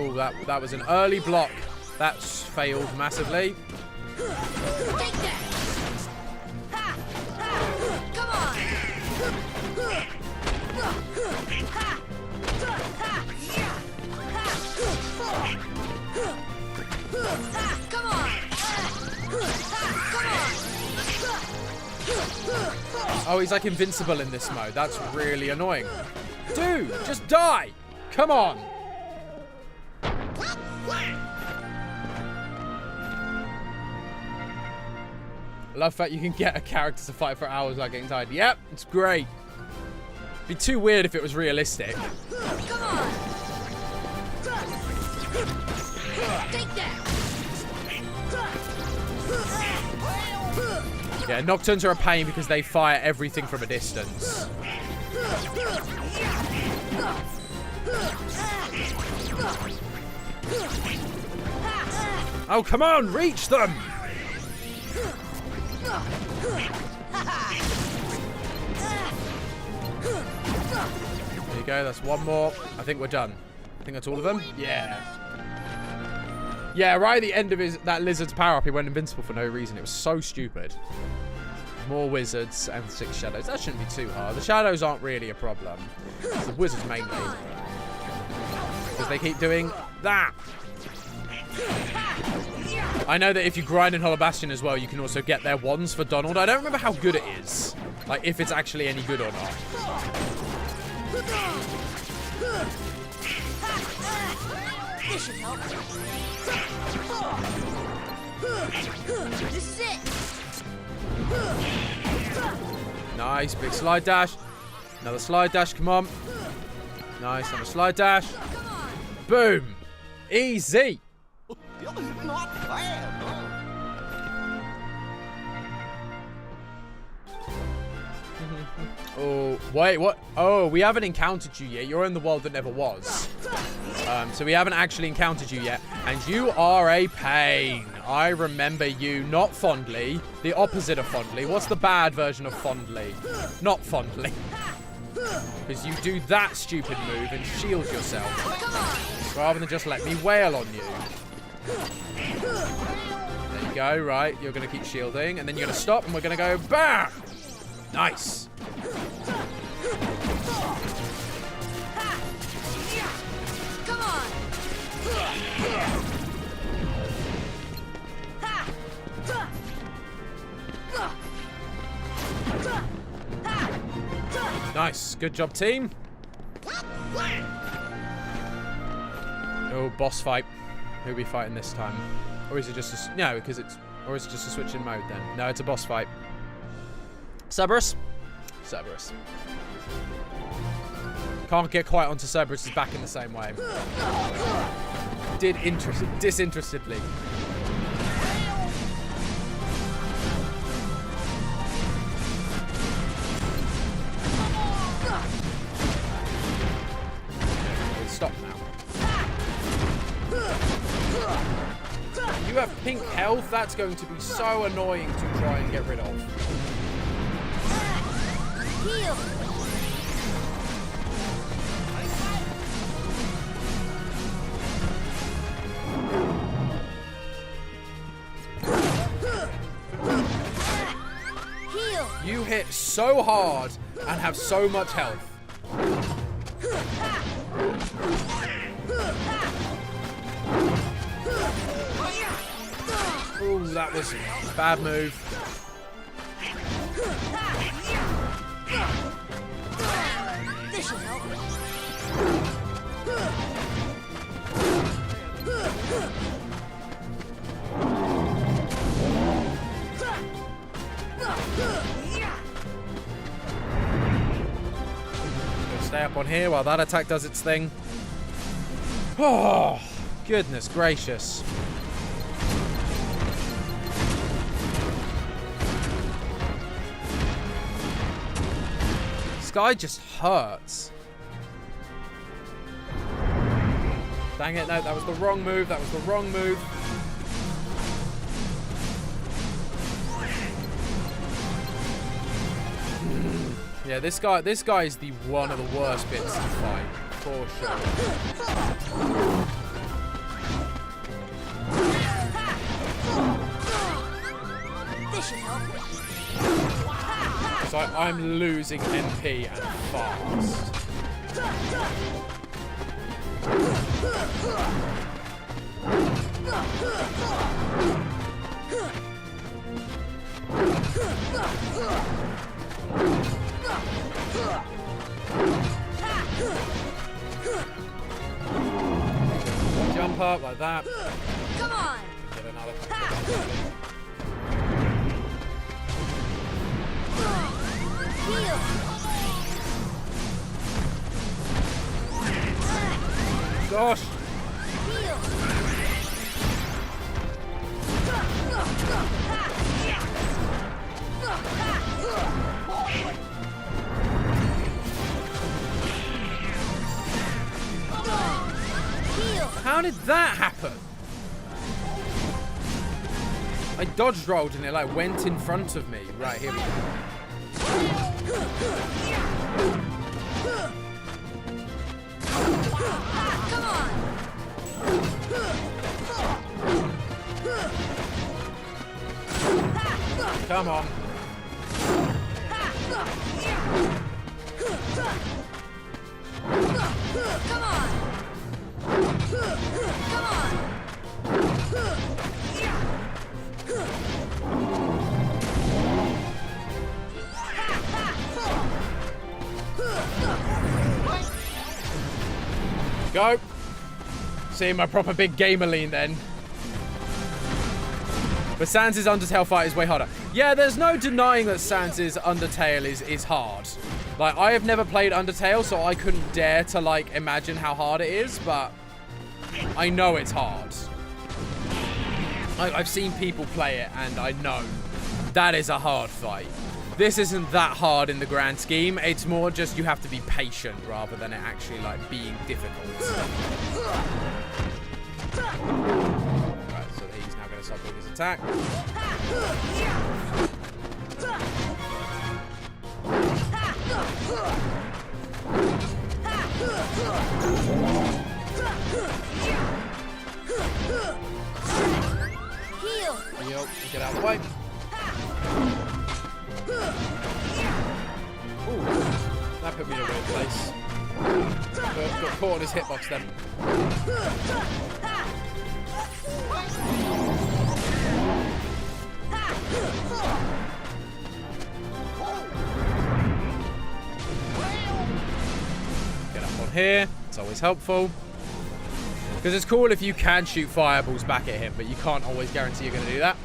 Oh, that was an early block. That's failed massively. Take that. Come on. Come on. Oh, he's like invincible in this mode. That's really annoying. Dude, just die. Come on. I love that you can get a character to fight for hours without getting tired. Yep, it's great. It'd be too weird if it was realistic. Come on. Take that. Yeah, Nocturnes are a pain because they fire everything from a distance. Oh, come on, reach them! There you go, that's one more. I think we're done. I think that's all of them. Yeah. Yeah, right at the end of that lizard's power-up, he went invincible for no reason. It was so stupid. more wizards, and 6 shadows. That shouldn't be too hard. The shadows aren't really a problem. It's the wizards mainly. Because they keep doing that. I know that if you grind in Hollow Bastion as well, you can also get their wands for Donald. I don't remember how good it is. Like, if it's actually any good or not. This should help. This is it. Nice, big slide dash. Another slide dash, come on. Nice, another slide dash. Boom. Easy. Not bad, huh? Oh, wait, what? Oh, we haven't encountered you yet. You're in the world that never was. So we haven't actually encountered you yet. And you are a pain. I remember you not fondly. The opposite of fondly. What's the bad version of fondly? Not fondly. Because you do that stupid move and shield yourself. Rather than just let me wail on you. There you go, right. You're going to keep shielding. And then you're going to stop and we're going to go BAM! Nice. Come on. Nice. Good job, team. Oh, boss fight. Who are we fighting this time? Or is it just a... No, because it's... Or is it just a switch in mode then? No, it's a boss fight. Cerberus? Cerberus. Can't get quite onto Cerberus's back in the same way. Disinterestedly. Stop now. You have pink health? That's going to be so annoying to try and get rid of. Heal. Heal. You hit so hard and have so much health. Ooh, that was a bad move. This should help. Stay up on here while that attack does its thing. Oh, goodness gracious. This guy just hurts. Dang it, no, that was the wrong move. That was the wrong move. Yeah, this guy is the one of the worst bits to fight, for sure. This should help. So I'm losing MP and fast. Jump up like that. Come on. Get another. Heal. Gosh. Heal. How did that happen? I dodge rolled and it like went in front of me. Right, here we go. Come on. Come on. Come on. Come on. Go. See my proper big gamer lean then. But Sans' Undertale fight is way harder. Yeah, there's no denying that Sans' Undertale is hard. Like, I have never played Undertale, so I couldn't dare to, like, imagine how hard it is, but I know it's hard. I've seen people play it, and I know that is a hard fight. This isn't that hard in the grand scheme. It's more just you have to be patient rather than it actually, like, being difficult. Right, so he's now going to start doing his attack. Heal. Heal. Get out of the way. Ooh, that put me in a weird place. Got caught on his hitbox then. Get up on here. It's always helpful. Because it's cool if you can shoot fireballs back at him, but you can't always guarantee you're going to do that.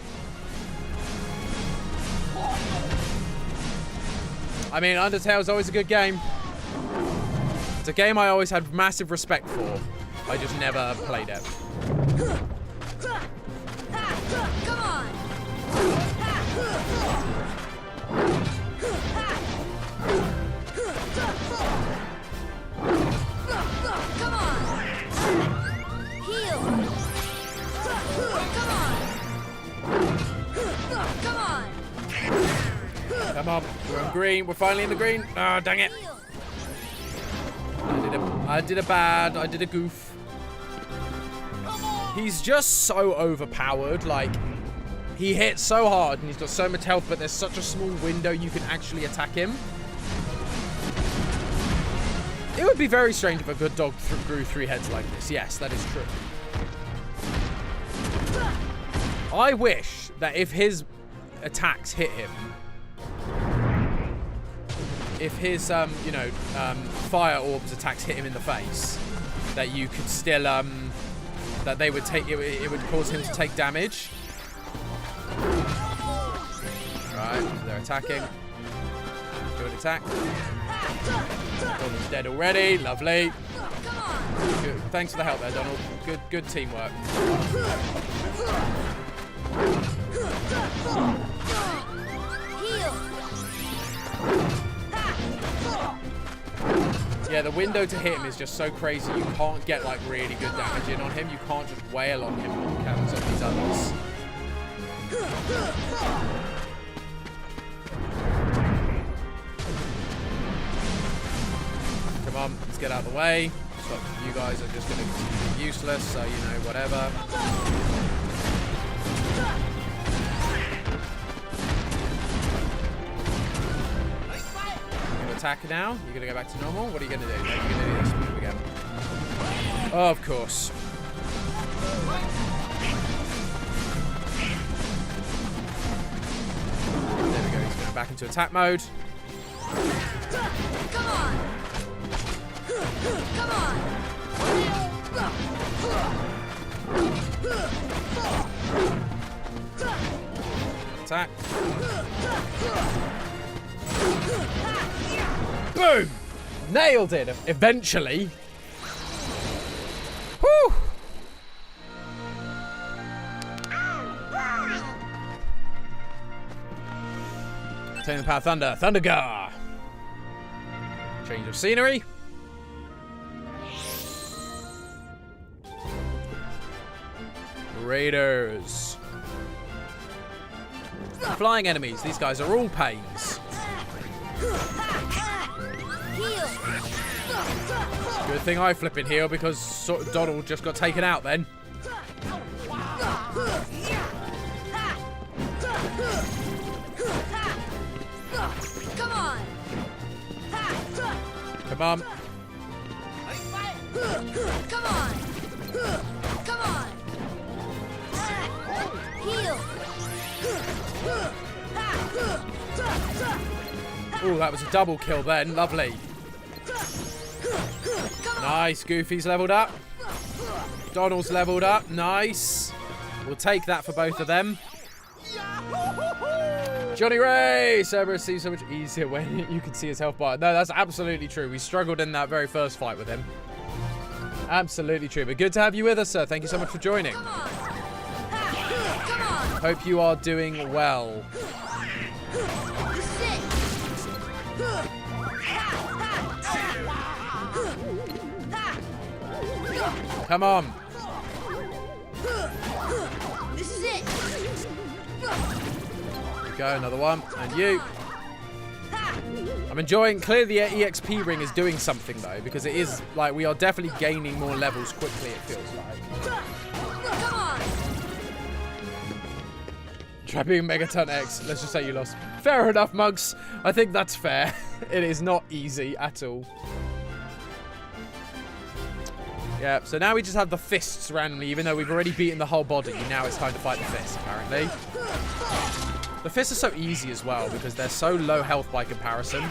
I mean, Undertale's always a good game. It's a game I always had massive respect for. I just never played it. Come on. Come on. Heal. Come on. Come on. Come on, we're on green. We're finally in the green. Ah, dang it. Heal. I did a goof. He's just so overpowered. Like, he hits so hard and he's got so much health, but there's such a small window you can actually attack him. It would be very strange if a good dog grew 3 heads like this. Yes, that is true. I wish that if his attacks hit him, if his, fire orbs attacks hit him in the face, that you could still, that they would take, it would cause him to take damage. Right, so they're attacking. Good attack. Donald's dead already. Lovely. Good. Thanks for the help there, Donald. Good teamwork. Heal. Yeah, the window to hit him is just so crazy. You can't get, like, really good damage in on him. You can't just wail on him like you can on some of these others. Come on, let's get out of the way. Stop. You guys are just going to be useless, so, you know, whatever. Attack now. You're gonna go back to normal. What are you gonna do? You're gonna do this move again. Oh, of course. There we go. He's going back into attack mode. Come on. Come on. Attack. Boom! Nailed it, eventually. Whew! Taking the power of Thunder. Thundergar! Change of scenery. Raiders. Flying enemies. These guys are all pains. Good thing I flip in heal because Donald just got taken out then. Come on. Mum. Come on. Come on. Heal. Oh, that was a double kill then. Lovely. Nice. Goofy's leveled up. Donald's leveled up. Nice. We'll take that for both of them. Johnny Ray! Cerberus seems so much easier when you can see his health bar. No, that's absolutely true. We struggled in that very first fight with him. Absolutely true. But good to have you with us, sir. Thank you so much for joining. Hope you are doing well. Come on. This is it. Go, another one. And you. I'm enjoying, clearly the EXP ring is doing something though, because it is, like, we are definitely gaining more levels quickly, it feels like. Come on. Try being Megaton X. Let's just say you lost. Fair enough, Mugs. I think that's fair. It is not easy at all. Yeah, so now we just have the fists randomly, even though we've already beaten the whole body. Now it's time to fight the fist, apparently. The fists are so easy as well, because they're so low health by comparison.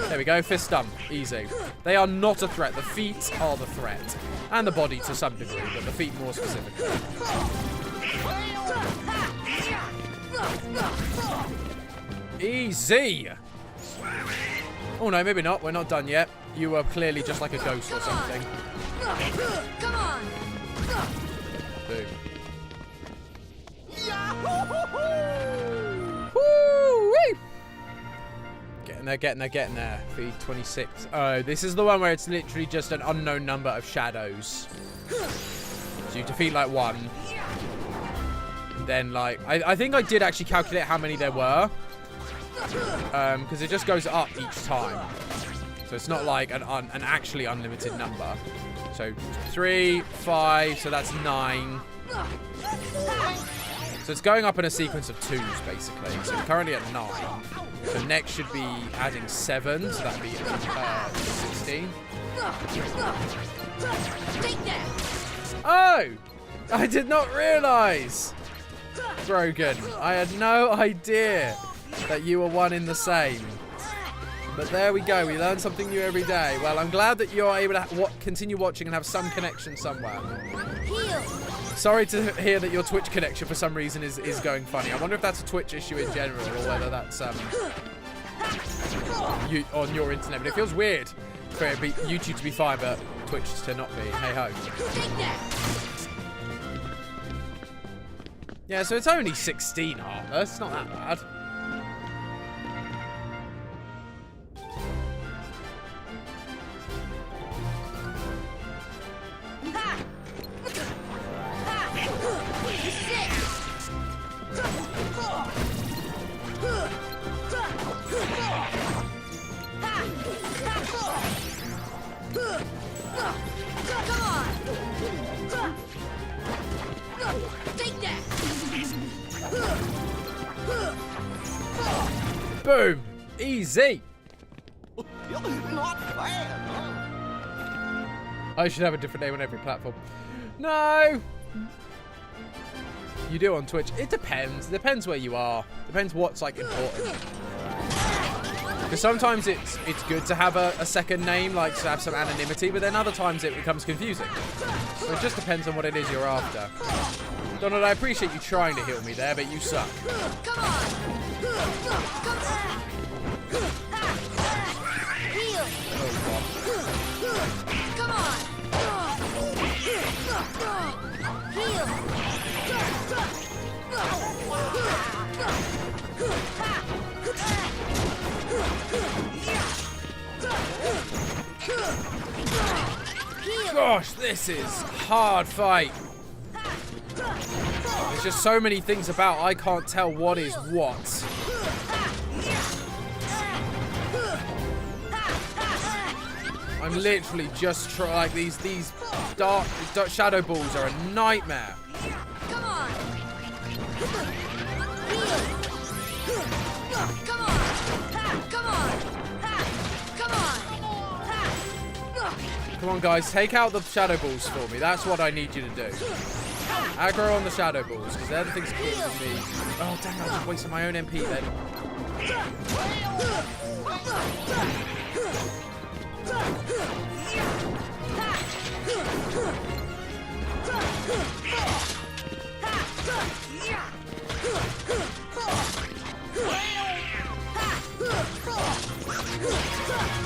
There we go, fist done. Easy. They are not a threat. The feet are the threat. And the body to some degree, but the feet more specifically. Easy! Oh no, maybe not. We're not done yet. You were clearly just like a ghost or something. Come on. Boom. Woo-wee! Getting there, getting there, getting there. Feed 26. Oh, this is the one where it's literally just an unknown number of shadows. So you defeat like one. Then like, I think I did actually calculate how many there were. Because it just goes up each time. So it's not like an actually unlimited number. So 3, 5, so that's 9. So it's going up in a sequence of 2s, basically. So we're currently at 9. So next should be adding 7, so that'd be 16. Oh! I did not realise! Brogan, I had no idea that you were one in the same. But there we go, we learn something new every day. Well, I'm glad that you're able to continue watching and have some connection somewhere. Sorry to hear that your Twitch connection for some reason is going funny. I wonder if that's a Twitch issue in general or whether that's you on your internet. But it feels weird for YouTube to be fine, but Twitch to not be. Hey ho. Yeah, so it's only 16 Heartless. It's not that bad. Boom! Easy! Not bad, huh? I should have a different name on every platform. No! You do on Twitch. It depends. It depends where you are. Depends what's like important. Because sometimes it's good to have a second name, like to have some anonymity, but then other times it becomes confusing. So it just depends on what it is you're after. Donald, I appreciate you trying to heal me there, but you suck. Come on. Heal. Oh, God. Come on. Heal. Gosh, this is a hard fight. There's just so many things about I can't tell what is what. I'm literally just like these dark shadow balls are a nightmare. Come on. Heal. Come on. Come on, guys. Take out the shadow balls for me. That's what I need you to do. Aggro on the shadow balls, because they're the things causing me. Oh, dang, I just wasted my own MP then.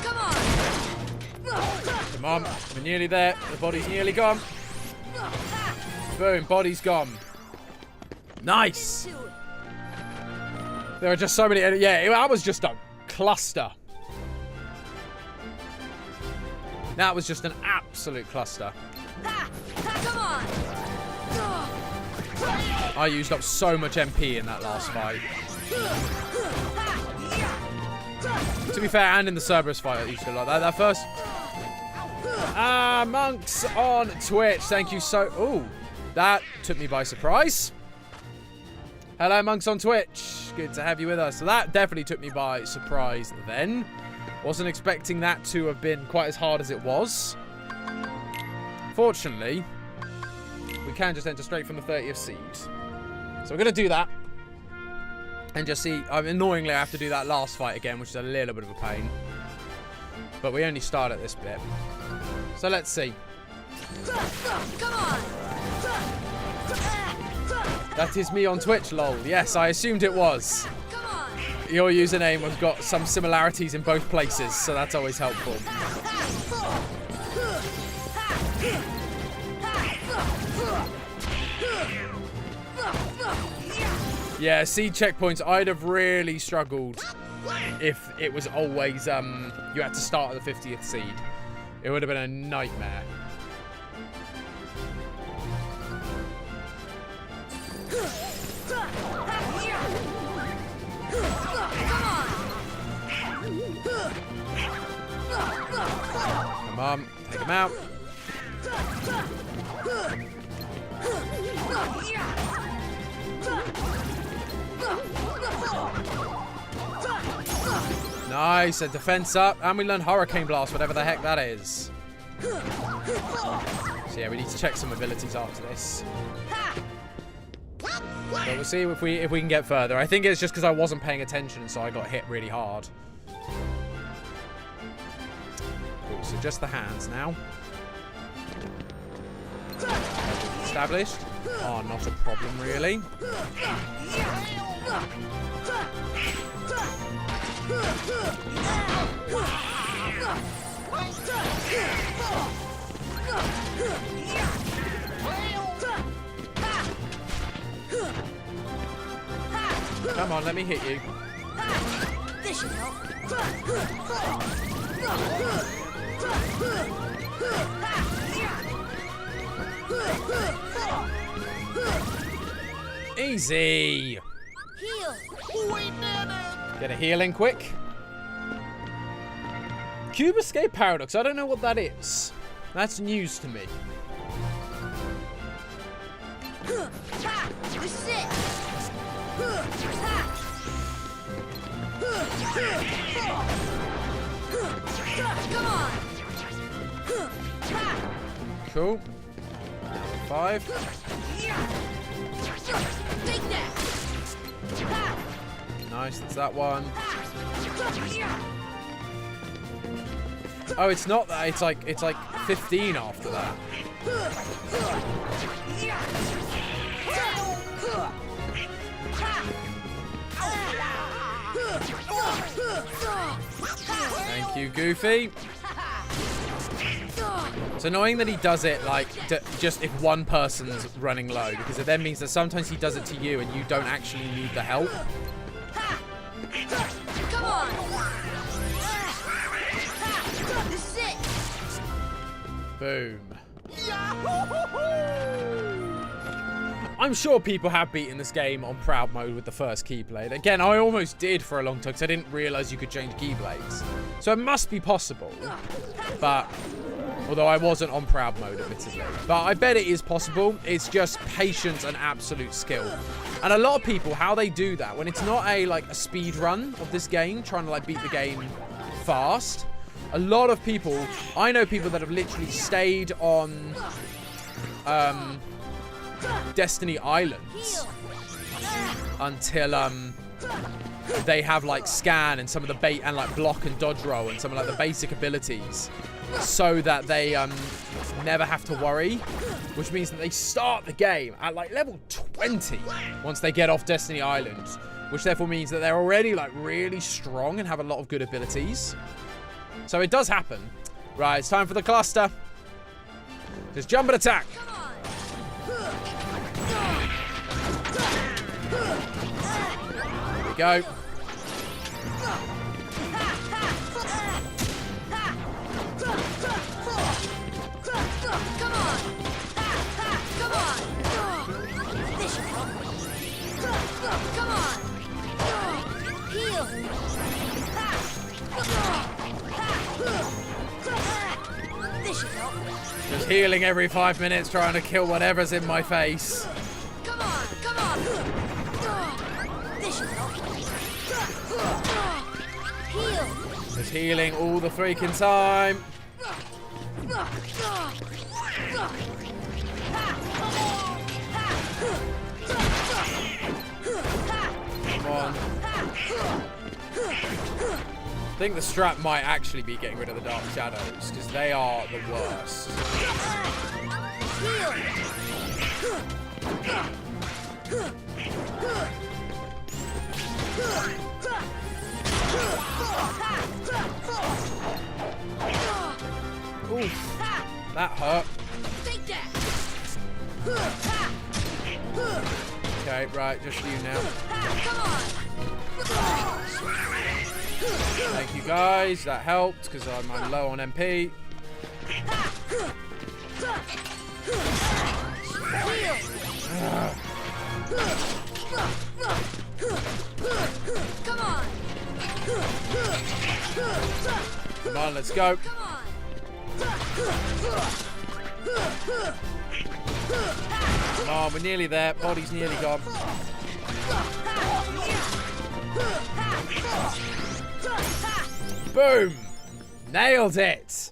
Come on. Come on, we're nearly there. The body's nearly gone. Boom, body's gone. Nice. There are just so many. Yeah, that was just a cluster. That was just an absolute cluster. Come on. I used up so much MP in that last fight. To be fair, and in the Cerberus fight, I used to like that. That first. Monks on Twitch. Thank you so. Ooh, that took me by surprise. Hello, Monks on Twitch. Good to have you with us. So that definitely took me by surprise then. Wasn't expecting that to have been quite as hard as it was. Fortunately, we can just enter straight from the 30th seed. So we're going to do that. And just see, annoyingly, I have to do that last fight again, which is a little bit of a pain. But we only start at this bit. So let's see. Come on. That is me on Twitch, lol. Yes, I assumed it was. Come on. Your username has got some similarities in both places, so that's always helpful. Yeah, seed checkpoints, I'd have really struggled if it was always, you had to start at the 50th seed. It would have been a nightmare. Come on, take him out. Nice, a defense up, and we learn Hurricane Blast, whatever the heck that is. So yeah, we need to check some abilities after this. But we'll see if we can get further. I think it's just because I wasn't paying attention, so I got hit really hard. Cool, so just the hands now. Established. Oh, not a problem, really. Come on, let me hit you. This should help. Easy. Heal. Get a heal in quick. Cube Escape Paradox. I don't know what that is. That's news to me. This is it. Come on. Cool. 5. Take that. Nice, that's that one. Oh, it's not that. It's like 15 after that. Thank you, Goofy. It's annoying that he does it like just if one person's running low, because it then means that sometimes he does it to you and you don't actually need the help. Come on. This is it. Boom. I'm sure people have beaten this game on Proud Mode with the first Keyblade. Again, I almost did for a long time because I didn't realise you could change Keyblades. So it must be possible. But, although I wasn't on Proud Mode, admittedly. But I bet it is possible. It's just patience and absolute skill. And a lot of people, how they do that, when it's not a speed run of this game, trying to beat the game fast, a lot of people, I know people that have literally stayed on Destiny Islands until they have like scan and some of the bait and like block and dodge roll and some of like the basic abilities, so that they never have to worry, which means that they start the game at like level 20 once they get off Destiny Island, which therefore means that they're already like really strong and have a lot of good abilities. So it does happen. Right, it's time for the cluster. Just jump and attack. Here we go. Come on! Heal! This should help. Just healing every 5 minutes, trying to kill whatever's in my face. Come on! Come on! This should help. Heal! Just healing all the freaking time. Come on. I think the strat might actually be getting rid of the Dark Shadows, because they are the worst. Oof. That hurt. Take that! Okay, right, just you now. Come on! Thank you guys, that helped, because I'm low on MP. Come on! Come on, let's go. Come on! Come on, we're nearly there. Body's nearly gone. Boom! Nailed it!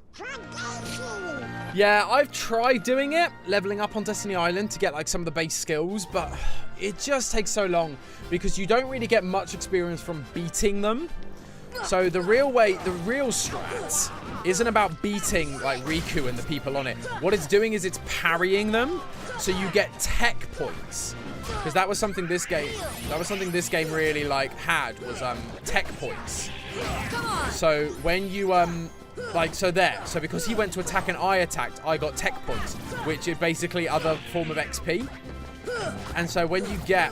Yeah, I've tried doing it, leveling up on Destiny Island to get like some of the base skills, but it just takes so long because you don't really get much experience from beating them. So the real strat isn't about beating like Riku and the people on it. What it's doing is it's parrying them, so you get tech points. Because that was something this game really like had, was tech points. So when you so because he went to attack and I attacked, I got tech points, which is basically other form of XP. And so when you get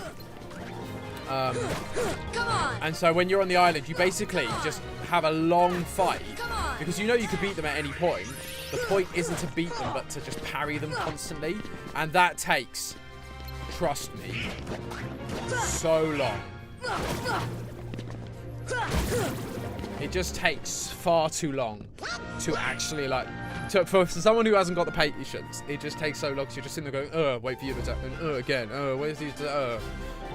and so when you're on the island, you basically just have a long fight, because you know you could beat them at any point. The point isn't to beat them, but to just parry them constantly, and that takes, trust me, so long. It just takes far too long to actually for someone who hasn't got the patience. It just takes so long because you're just sitting there going, wait for you to attack, and again, where's these,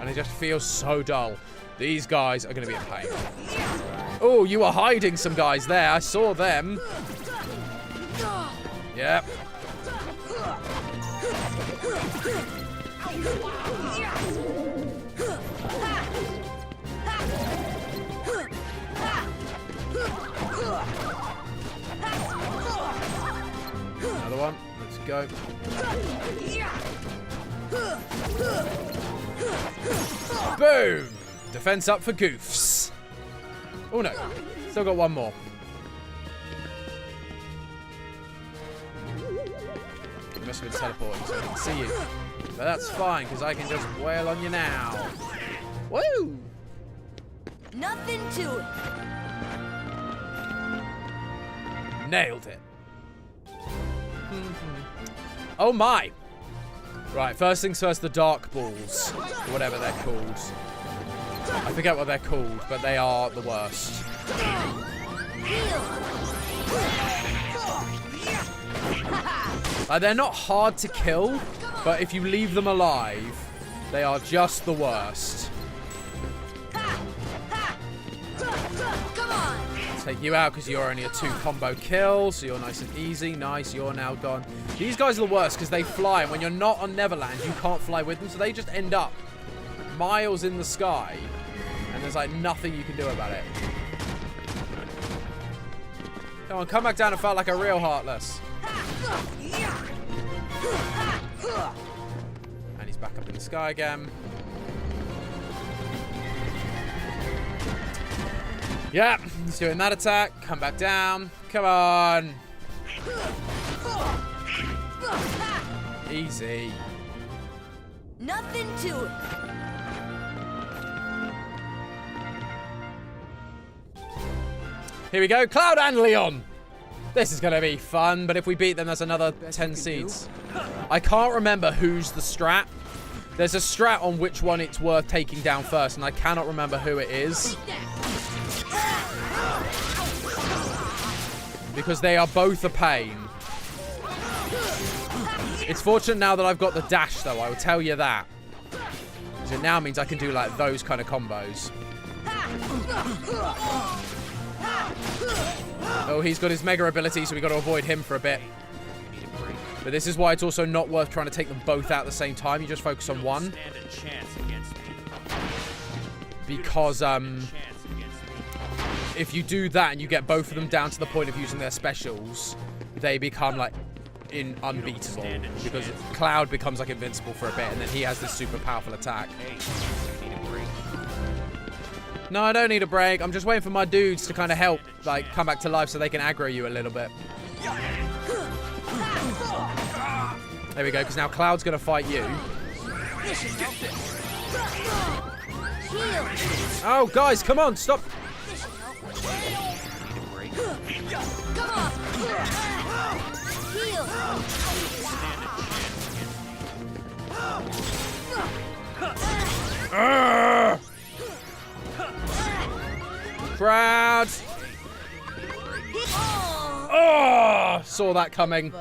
and it just feels so dull. These guys are going to be a pain. Oh, you were hiding some guys there. I saw them. Yep. Another one. Let's go. Boom! Defense up for goofs. Oh no. Still got one more. You must have been teleporting so I didn't see you. But that's fine, because I can just wail on you now. Woo! Nothing to it. Nailed it. Oh my! Right, first things first, the Dark Balls, or whatever they're called. I forget what they're called, but they are the worst. They're not hard to kill, but if you leave them alive, they are just the worst. Take you out because you're only a 2 combo kill, so you're nice and easy. Nice, you're now gone. These guys are the worst because they fly, and when you're not on Neverland, you can't fly with them, so they just end up miles in the sky, and there's like nothing you can do about it. Come on, come back down and fight like a real Heartless. And he's back up in the sky again. Yeah, he's doing that attack. Come back down. Come on. Easy. Nothing to it. Here we go. Cloud and Leon. This is going to be fun, but if we beat them, that's another 10 seeds. I can't remember who's the strat. There's a strat on which one it's worth taking down first, and I cannot remember who it is. Because they are both a pain. It's fortunate now that I've got the dash, though. I will tell you that. Because it now means I can do, like, those kind of combos. Oh, he's got his mega ability, so we've got to avoid him for a bit. But this is why it's also not worth trying to take them both out at the same time. You just focus on one. Because, if you do that and you get both of them down to the point of using their specials, they become, like, unbeatable. Because Cloud becomes, like, invincible for a bit, and then he has this super powerful attack. No, I don't need a break. I'm just waiting for my dudes to kind of help, like, come back to life so they can aggro you a little bit. There we go, because now Cloud's going to fight you. Oh, guys, come on, stop. Come on. Heal. Crowd. Oh, saw that coming.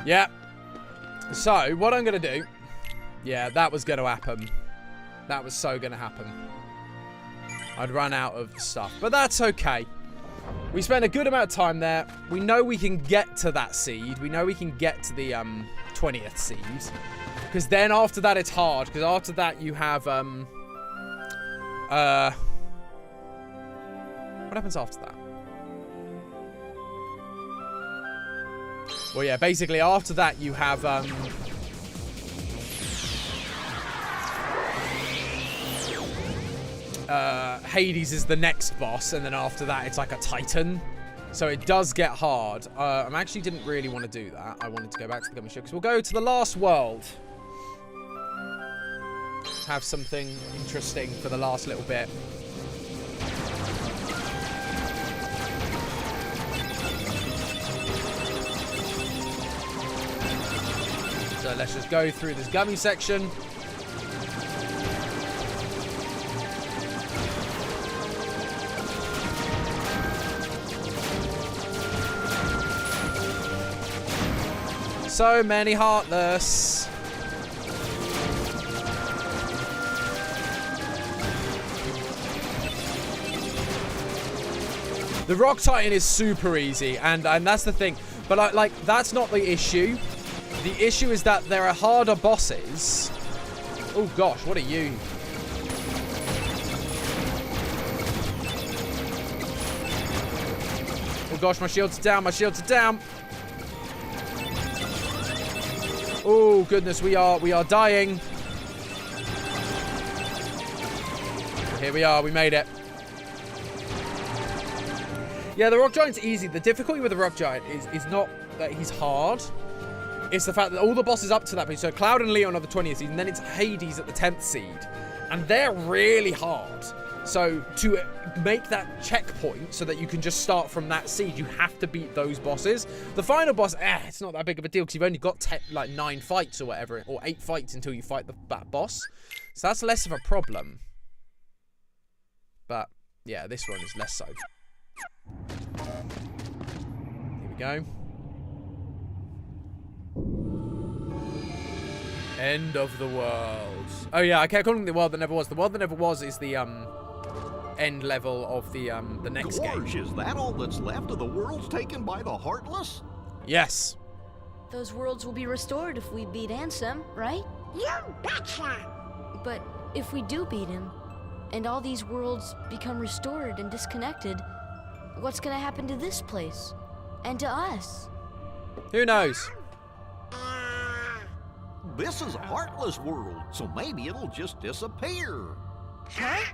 Yeah. So, what I'm going to do... Yeah, that was going to happen. That was so going to happen. I'd run out of stuff. But that's okay. We spent a good amount of time there. We know we can get to that seed. We know we can get to the 20th seed. Because then after that, it's hard. Because after that, you have... What happens after that? Well, yeah, basically after that you have Hades is the next boss, and then after that it's like a Titan. So it does get hard. I actually didn't really want to do that. I wanted to go back to the gummy ship, because we'll go to the last world. Have something interesting for the last little bit. So let's just go through this gummy section. So many Heartless. The Rock Titan is super easy, and that's the thing. But like that's not the issue. The issue is that there are harder bosses. Oh gosh, what are you? Oh gosh, my shields are down, my shields are down. Oh goodness, we are dying. Here we are, we made it. Yeah, the Rock Giant's easy. The difficulty with the Rock Giant is not that he's hard. It's the fact that all the bosses up to that point, so Cloud and Leon are the 20th seed, and then it's Hades at the 10th seed. And they're really hard. So to make that checkpoint so that you can just start from that seed, you have to beat those bosses. The final boss, it's not that big of a deal because you've only got 9 fights or whatever, or 8 fights until you fight that boss. So that's less of a problem. But yeah, this one is less so. Here we go. End of the world. Oh yeah, I kept calling it the world that never was. The world that never was is the end level of the next game. Gorge, is that all that's left of the worlds taken by the Heartless? Yes. Those worlds will be restored if we beat Ansem, right? You betcha! But if we do beat him, and all these worlds become restored and disconnected, what's gonna happen to this place? And to us? Who knows? This is a Heartless world, so maybe it'll just disappear. Huh?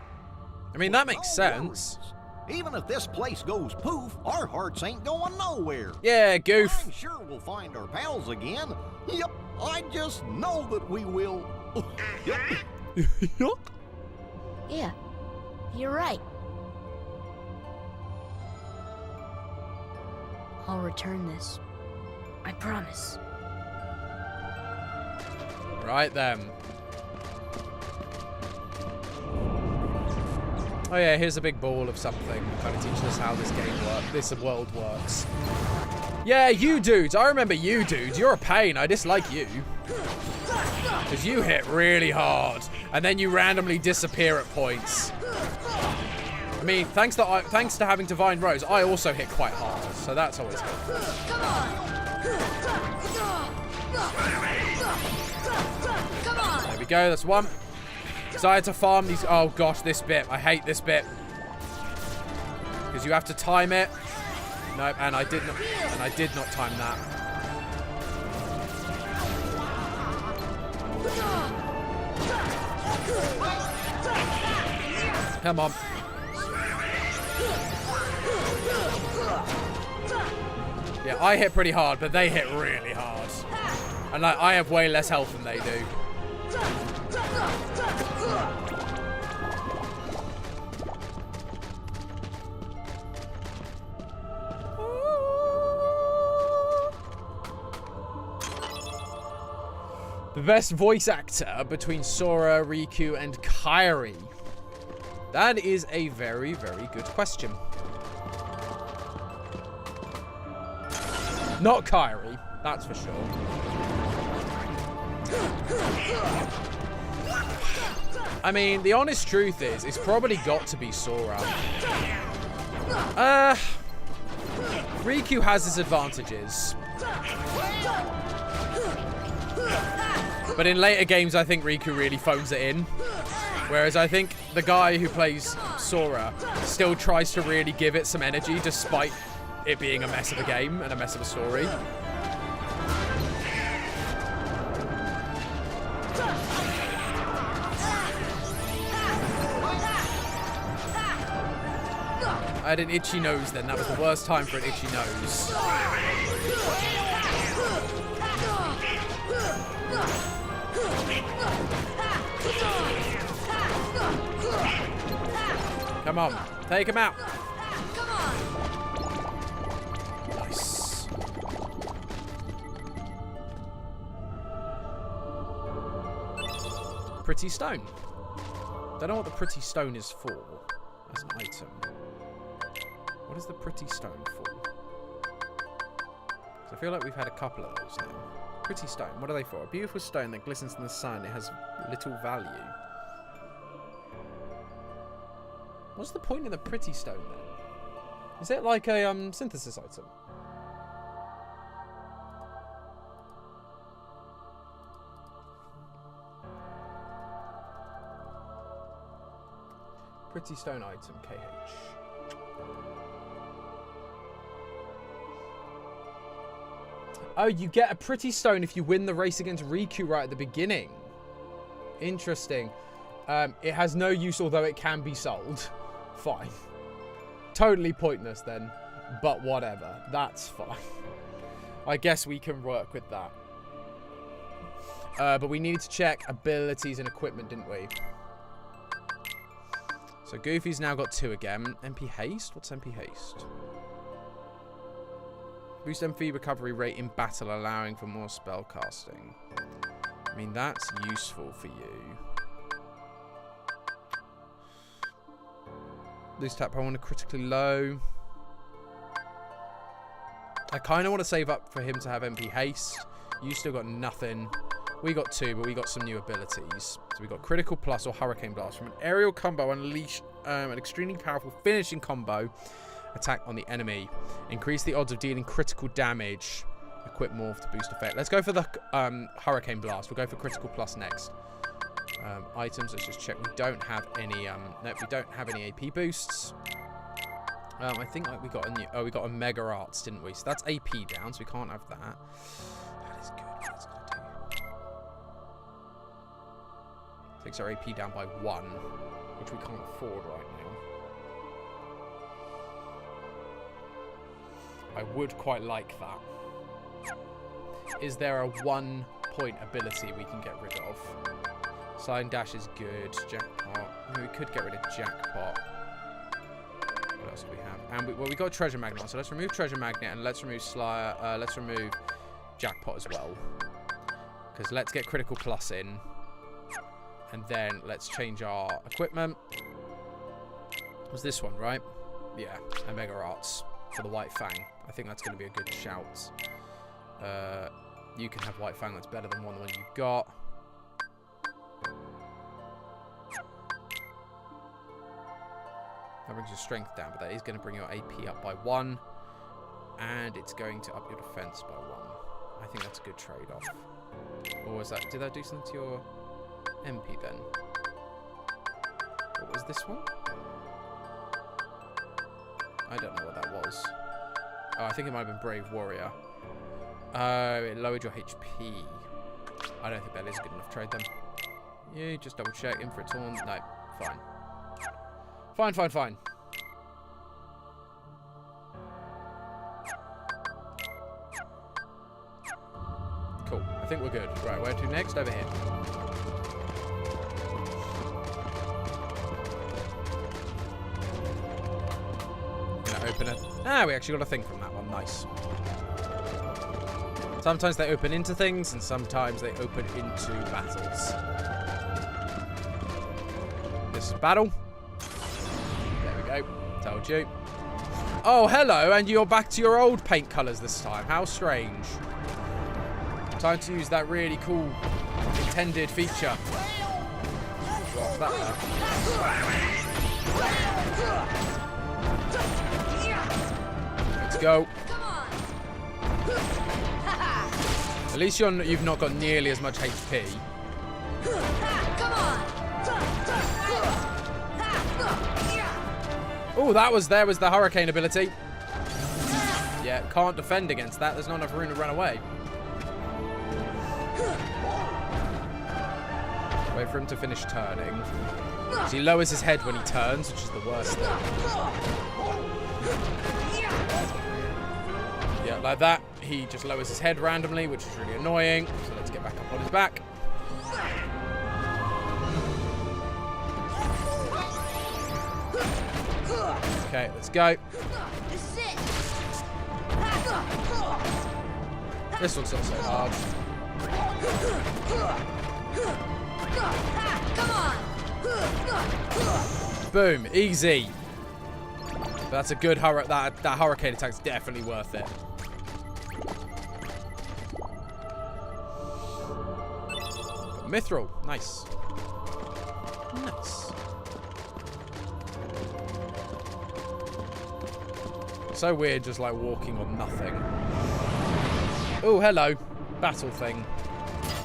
I mean, that makes No sense. worries. Even if this place goes poof, our hearts ain't going nowhere. Yeah, goof. I'm sure we'll find our pals again. Yep, I just know that we will. Yep. Yeah, you're right. I'll return this. I promise. Right then. Oh yeah, here's a big ball of something. Kind of teaches us how this game works. This world works. Yeah, you dudes. I remember you dudes. You're a pain. I dislike you. Because you hit really hard. And then you randomly disappear at points. I mean, thanks to having Divine Rose, I also hit quite hard. So that's always good. Come on! Come on! There we go. That's one. So I had to farm these. Oh gosh, this bit. I hate this bit. Because you have to time it. Nope, and I did not time that. Come on. Yeah, I hit pretty hard, but they hit really hard. And like, I have way less health than they do. The best voice actor between Sora, Riku, and Kairi? That is a very, very good question. Not Kairi, that's for sure. I mean, the honest truth is, it's probably got to be Sora. Riku has his advantages. But in later games, I think Riku really phones it in. Whereas I think the guy who plays Sora still tries to really give it some energy despite it being a mess of a game and a mess of a story. I had an itchy nose then. That was the worst time for an itchy nose. Come on, take him out. Come on! Nice. Pretty stone. Don't know what the pretty stone is for as an item. What is the pretty stone for? 'Cause I feel like we've had a couple of those now. Pretty stone. What are they for? A beautiful stone that glistens in the sun. It has little value. What's the point of the pretty stone then? Is it like a synthesis item? Pretty stone item, KH. Oh, you get a pretty stone if you win the race against Riku right at the beginning. Interesting. It has no use, although it can be sold. Fine. Totally pointless then, but whatever. That's fine. I guess we can work with that. But we needed to check abilities and equipment, didn't we? So Goofy's now got 2 again. MP Haste? What's MP Haste? Boost MP recovery rate in battle, allowing for more spell casting. I mean, that's useful for you. Loose tap, I want to critically low. I kind of want to save up for him to have MP Haste. You still got nothing. We got 2, but we got some new abilities. So we got Critical Plus or Hurricane Blast. From an aerial combo, unleash an extremely powerful finishing combo attack on the enemy. Increase the odds of dealing critical damage. Equip Morph to boost effect. Let's go for the Hurricane Blast. We'll go for Critical Plus next. Items, let's just check. We don't have any, no, we don't have any AP boosts. I think like we got a new, we got a Mega Arts, didn't we? So that's AP down, so we can't have that. That is good. What's going to do? Takes our AP down by 1, which we can't afford right now. I would quite like that. Is there a 1-point ability we can get rid of? Sign Dash is good. Jackpot. I mean, we could get rid of Jackpot. What else do we have? And we got Treasure Magnet, so let's remove Treasure Magnet and let's remove let's remove Jackpot as well. Because let's get Critical Plus in. And then let's change our equipment. It was this one, right? Yeah, and Mega Arts for the White Fang. I think that's going to be a good shout. You can have White Fang, that's better than the one you got. That brings your strength down, but that is going to bring your AP up by 1. And it's going to up your defense by 1. I think that's a good trade-off. Or was that, did that do something to your MP then? What was this one? I don't know what that was. Oh, I think it might have been Brave Warrior. It lowered your HP. I don't think that is a good enough trade then. Yeah, just double check. In for a taunt. No, fine. Fine. Cool. I think we're good. Right, where to next? Over here. Gonna open it. Ah, we actually got a thing from that one. Nice. Sometimes they open into things, and sometimes they open into battles. This is battle. There we go. Told you. Oh, hello, and you're back to your old paint colours this time. How strange. Time to use that really cool intended feature. What's that there? Let's go. At least you've not got nearly as much HP. Oh, there was the hurricane ability. Yeah, can't defend against that. There's not enough room to run away. Wait for him to finish turning. So he lowers his head when he turns, which is the worst thing. Yeah, like that. He just lowers his head randomly, which is really annoying. So let's get back up on his back. Okay, let's go. This one's not so hard. Boom, easy. That's a good that hurricane attack's definitely worth it. Mithril, nice. Nice. So weird, just like walking on nothing. Oh, hello. Battle thing.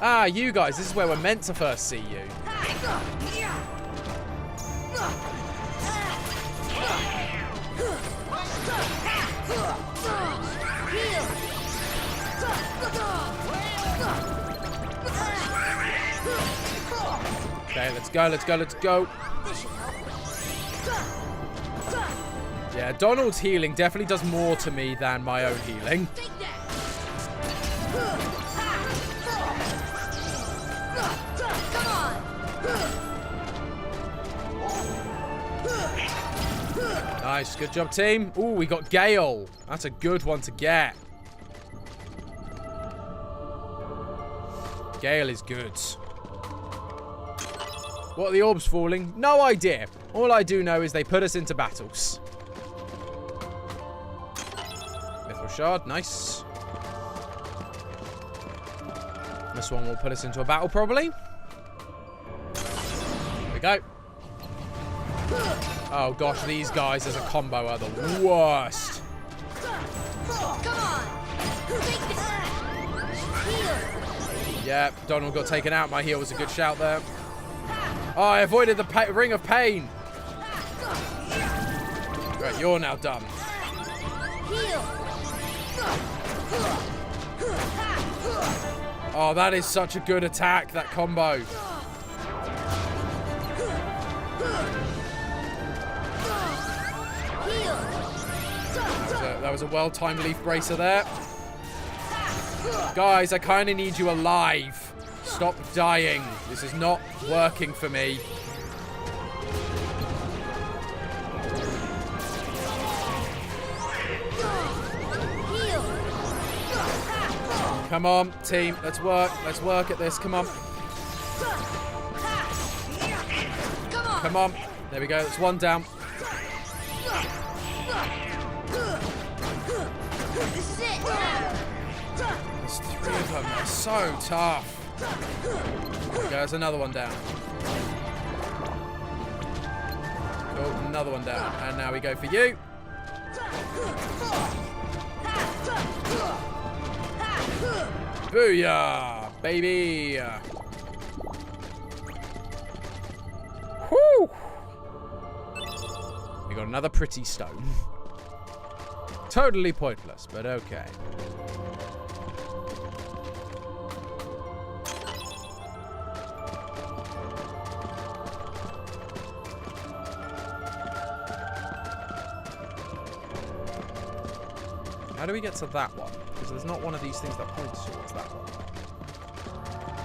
Ah, you guys, this is where we're meant to first see you. Okay, let's go. Yeah, Donald's healing definitely does more to me than my own healing. Nice, good job, team. Ooh, we got Gale. That's a good one to get. Gale is good. What are the orbs falling? No idea. All I do know is they put us into battles. Mithril shard, nice. This one will put us into a battle, probably. Here we go. Oh, gosh, these guys as a combo are the worst. Yeah, Donald got taken out. My heal was a good shout there. Oh, I avoided the ring of pain. Right, you're now done. Oh, that is such a good attack, that combo. That was a well-timed leaf bracer there. Guys, I kind of need you alive. Stop dying. This is not working for me. Come on, team. Let's work. Let's work at this. Come on. Come on. There we go. That's one down. There's 3 of them. They're so tough. There we go. There's another one down. Cool. Another one down. And now we go for you. Booyah, baby. Whew. We got another pretty stone. Totally pointless, but okay. How do we get to that one? Because there's not one of these things that points towards that one.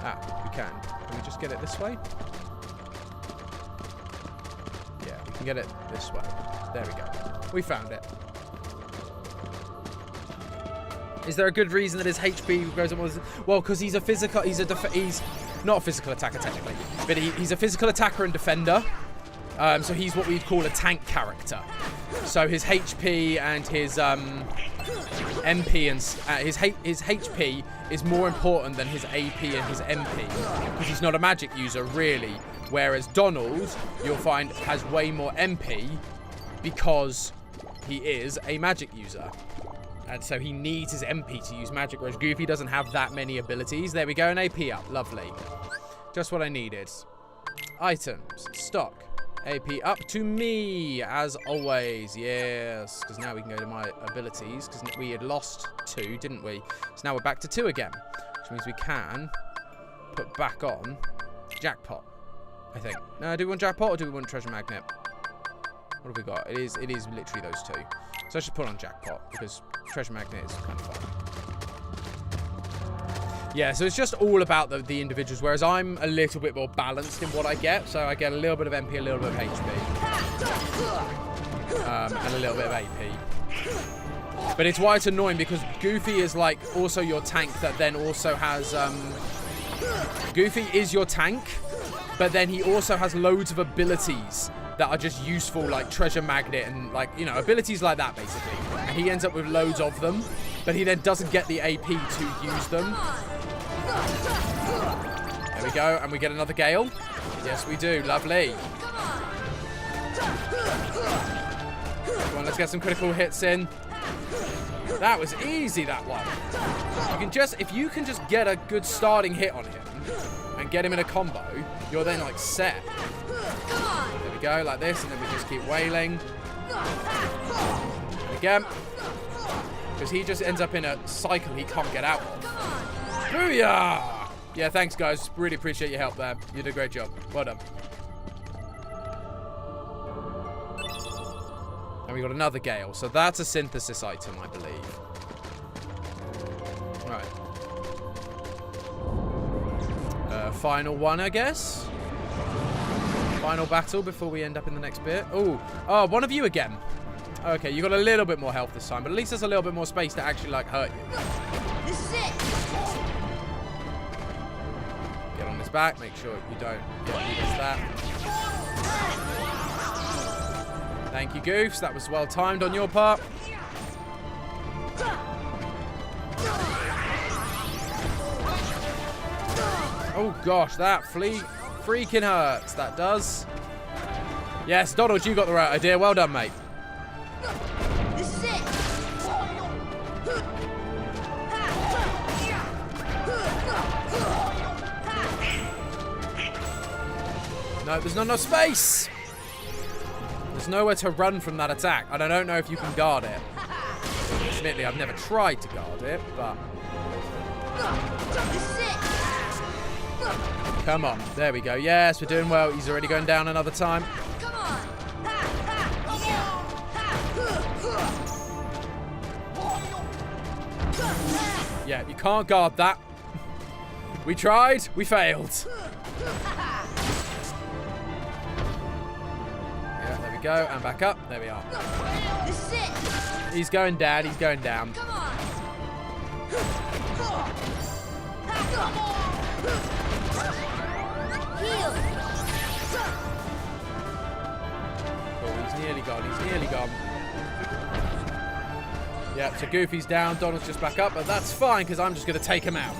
Ah, we can. Can we just get it this way? Yeah, we can get it this way. There we go. We found it. Is there a good reason that his HP goes up? Well, because he's a physical... He's not a physical attacker, technically. But he's a physical attacker and defender. So he's what we'd call a tank character. So his HP and his... MP and his HP is more important than his AP and his MP because he's not a magic user really, whereas Donald you'll find has way more MP because he is a magic user and so he needs his MP to use magic, whereas Goofy doesn't have that many abilities. There we go, an AP up, lovely, just what I needed. Items, stock, AP up to me, as always. Yes, because now we can go to my abilities, because we had lost 2, didn't we? So now we're back to 2 again, which means we can put back on jackpot, I think. No, do we want jackpot or do we want treasure magnet? What have we got? It is literally those 2. So let's just put on jackpot, because treasure magnet is kind of fun. Yeah, so it's just all about the individuals, whereas I'm a little bit more balanced in what I get. So I get a little bit of MP, a little bit of HP. And a little bit of AP. But it's why it's annoying, because Goofy is like also your tank that then also has... Goofy is your tank, but then he also has loads of abilities that are just useful, like treasure magnet and like, you know, abilities like that basically. And he ends up with loads of them, but he then doesn't get the AP to use them. There we go, and we get another Gale. Yes, we do. Lovely. Come on, let's get some critical hits in. That was easy, that one. You can just, if you can just get a good starting hit on him and get him in a combo, you're then like set. There we go, like this, and then we just keep wailing. And again. Because he just ends up in a cycle he can't get out of. Booyah! Yeah, thanks, guys. Really appreciate your help there. You did a great job. Well done. And we got another Gale. So that's a synthesis item, I believe. Right. Final one, I guess. Final battle before we end up in the next bit. Oh, one of you again. Okay, you got a little bit more health this time, but at least there's a little bit more space to actually, like, hurt you. This is it. Get on his back, make sure you don't get against that. Thank you, Goofs. That was well timed on your part. Oh gosh, that freaking hurts. That does. Yes, Donald, you got the right idea. Well done, mate. This is it. No, there's not enough space. There's nowhere to run from that attack, and I don't know if you can guard it. Admittedly, I've never tried to guard it, but... This is it. Come on. There we go. Yes, we're doing well. He's already going down another time. Come on. Yeah, you can't guard that. We tried. We failed. Yeah, there we go. And back up. There we are. This is it. He's going down. He's going down. Come on. Heal. Oh, he's nearly gone. He's nearly gone. Yeah, so Goofy's down. Donald's just back up, but that's fine because I'm just going to take him out.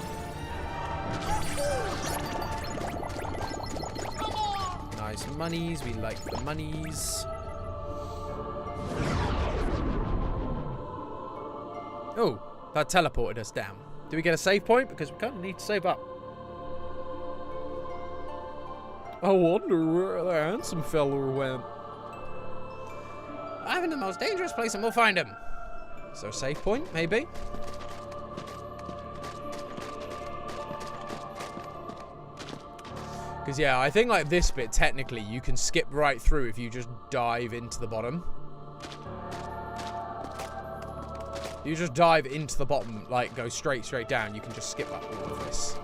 Nice monies. We like the monies. Oh, that teleported us down. Do we get a save point? Because we kind of need to save up. I wonder where the handsome fella went. I'm in the most dangerous place and we'll find him. Is there a save point? Maybe? Because, yeah, I think, like, this bit, technically, you can skip right through if you just dive into the bottom. You just dive into the bottom, like, go straight down. You can just skip up all of this.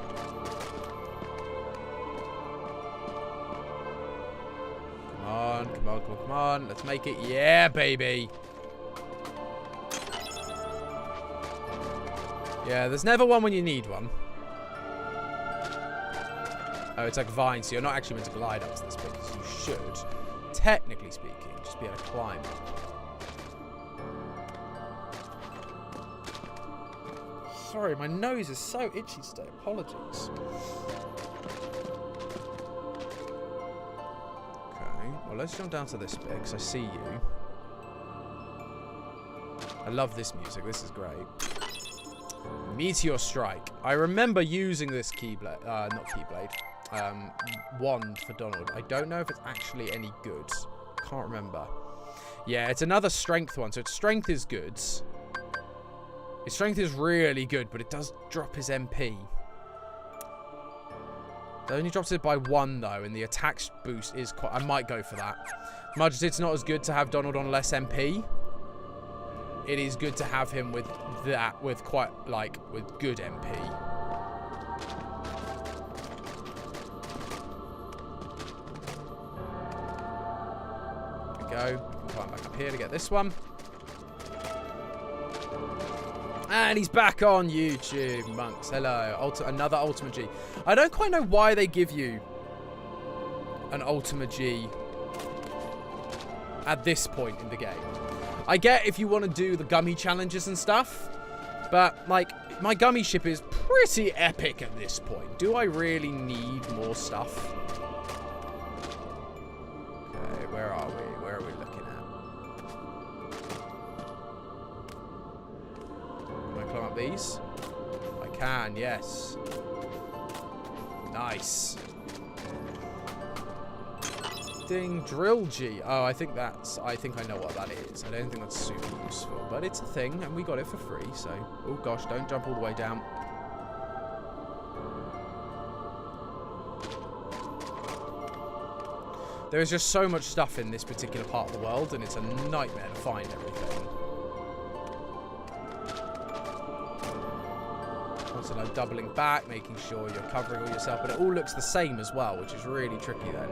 Come on, come on, come on, come on. Let's make it. Yeah, baby. Yeah, there's never one when you need one. Oh, it's like vine, so you're not actually meant to glide up to this bit, because you should, technically speaking, just be able to climb it. Sorry, my nose is so itchy today. Apologies. Okay, well, let's jump down to this bit, because I see you. I love this music. This is great. Meteor Strike. I remember using this Keyblade, not Keyblade, wand for Donald. I don't know if it's actually any good. Can't remember. Yeah, it's another strength one, so its strength is good. His strength is really good, but it does drop his MP. It only drops it by 1, though, and the attack boost is quite... I might go for that. Much as it's not as good to have Donald on less MP, it is good to have him with that, with quite, like, with good MP. There we go. We can climb back up here to get this one. And he's back on YouTube, monks. Hello. Another Ultimate G. I don't quite know why they give you an Ultimate G at this point in the game. I get if you want to do the gummy challenges and stuff, but, like, my gummy ship is pretty epic at this point. Do I really need more stuff? Okay, where are we? Where are we looking at? Can I climb up these? I can, yes. Nice. Drill G. Oh, I think I know what that is. I don't think that's super useful, but it's a thing, and we got it for free, so... Oh, gosh, don't jump all the way down. There is just so much stuff in this particular part of the world, and it's a nightmare to find everything. Also, like, doubling back, making sure you're covering all yourself, but it all looks the same as well, which is really tricky then.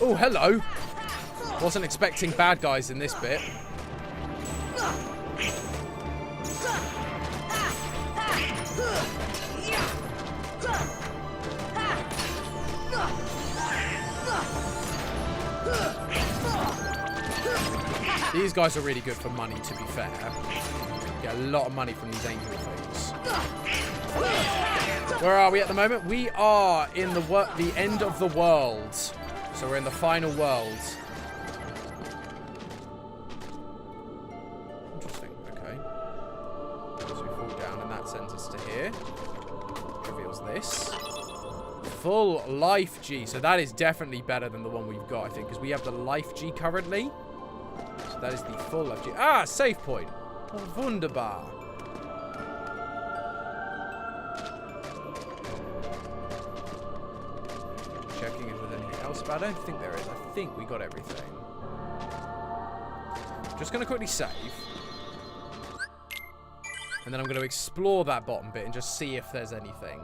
Oh, hello. Wasn't expecting bad guys in this bit. These guys are really good for money, to be fair. Get a lot of money from these angel things. Where are we at the moment? We are in the end of the world. So we're in the final world. Interesting. Okay. So we fall down, and that sends us to here. Reveals this. Full life G. So that is definitely better than the one we've got, I think, because we have the life G currently. So that is the full life G. Ah, save point. Oh, wunderbar. Checking if there's anything else, but I don't think there is. I think we got everything. Just going to quickly save. And then I'm going to explore that bottom bit and just see if there's anything.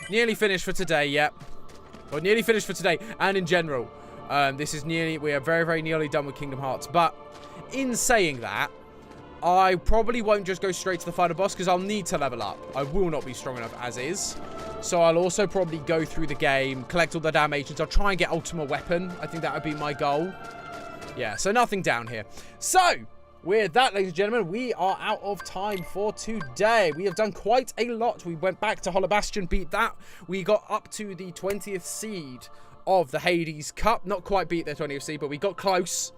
Nearly finished for today, yep. Well, nearly finished for today and in general. We are very, very nearly done with Kingdom Hearts. But in saying that, I probably won't just go straight to the final boss because I'll need to level up. I will not be strong enough as is. So I'll also probably go through the game, collect all the damn agents. I'll try and get Ultimate Weapon. I think that would be my goal. Yeah, so nothing down here. So, with that, ladies and gentlemen, we are out of time for today. We have done quite a lot. We went back to Hollow Bastion, beat that. We got up to the 20th seed of the Hades Cup. Not quite beat their 20th seed, but we got close.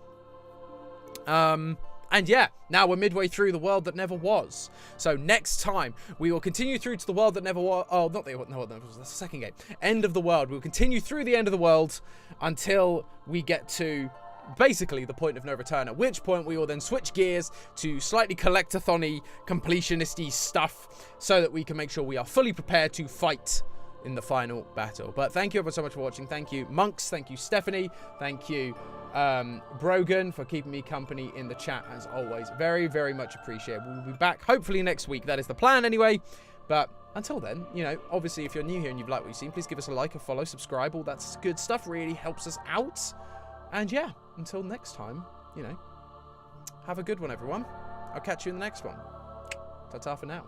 And yeah, now we're midway through the world that never was. So next time, we will continue through to the world that never was. Oh, not the world that never was. That's the second game. End of the world. We'll continue through the end of the world until we get to basically the point of no return, at which point we will then switch gears to slightly collectathon-y, completionist-y stuff so that we can make sure we are fully prepared to fight in the final battle. But thank you everyone so much for watching. Thank you, Monks. Thank you, Stephanie. Thank you, Brogan, for keeping me company in the chat as always. Very, very much appreciated. We'll be back hopefully next week. That is the plan anyway. But until then, you know, obviously if you're new here and you've liked what you've seen, please give us a like, a follow, subscribe. All that good stuff really helps us out. And yeah, until next time, you know, have a good one, everyone. I'll catch you in the next one. Ta-ta for now.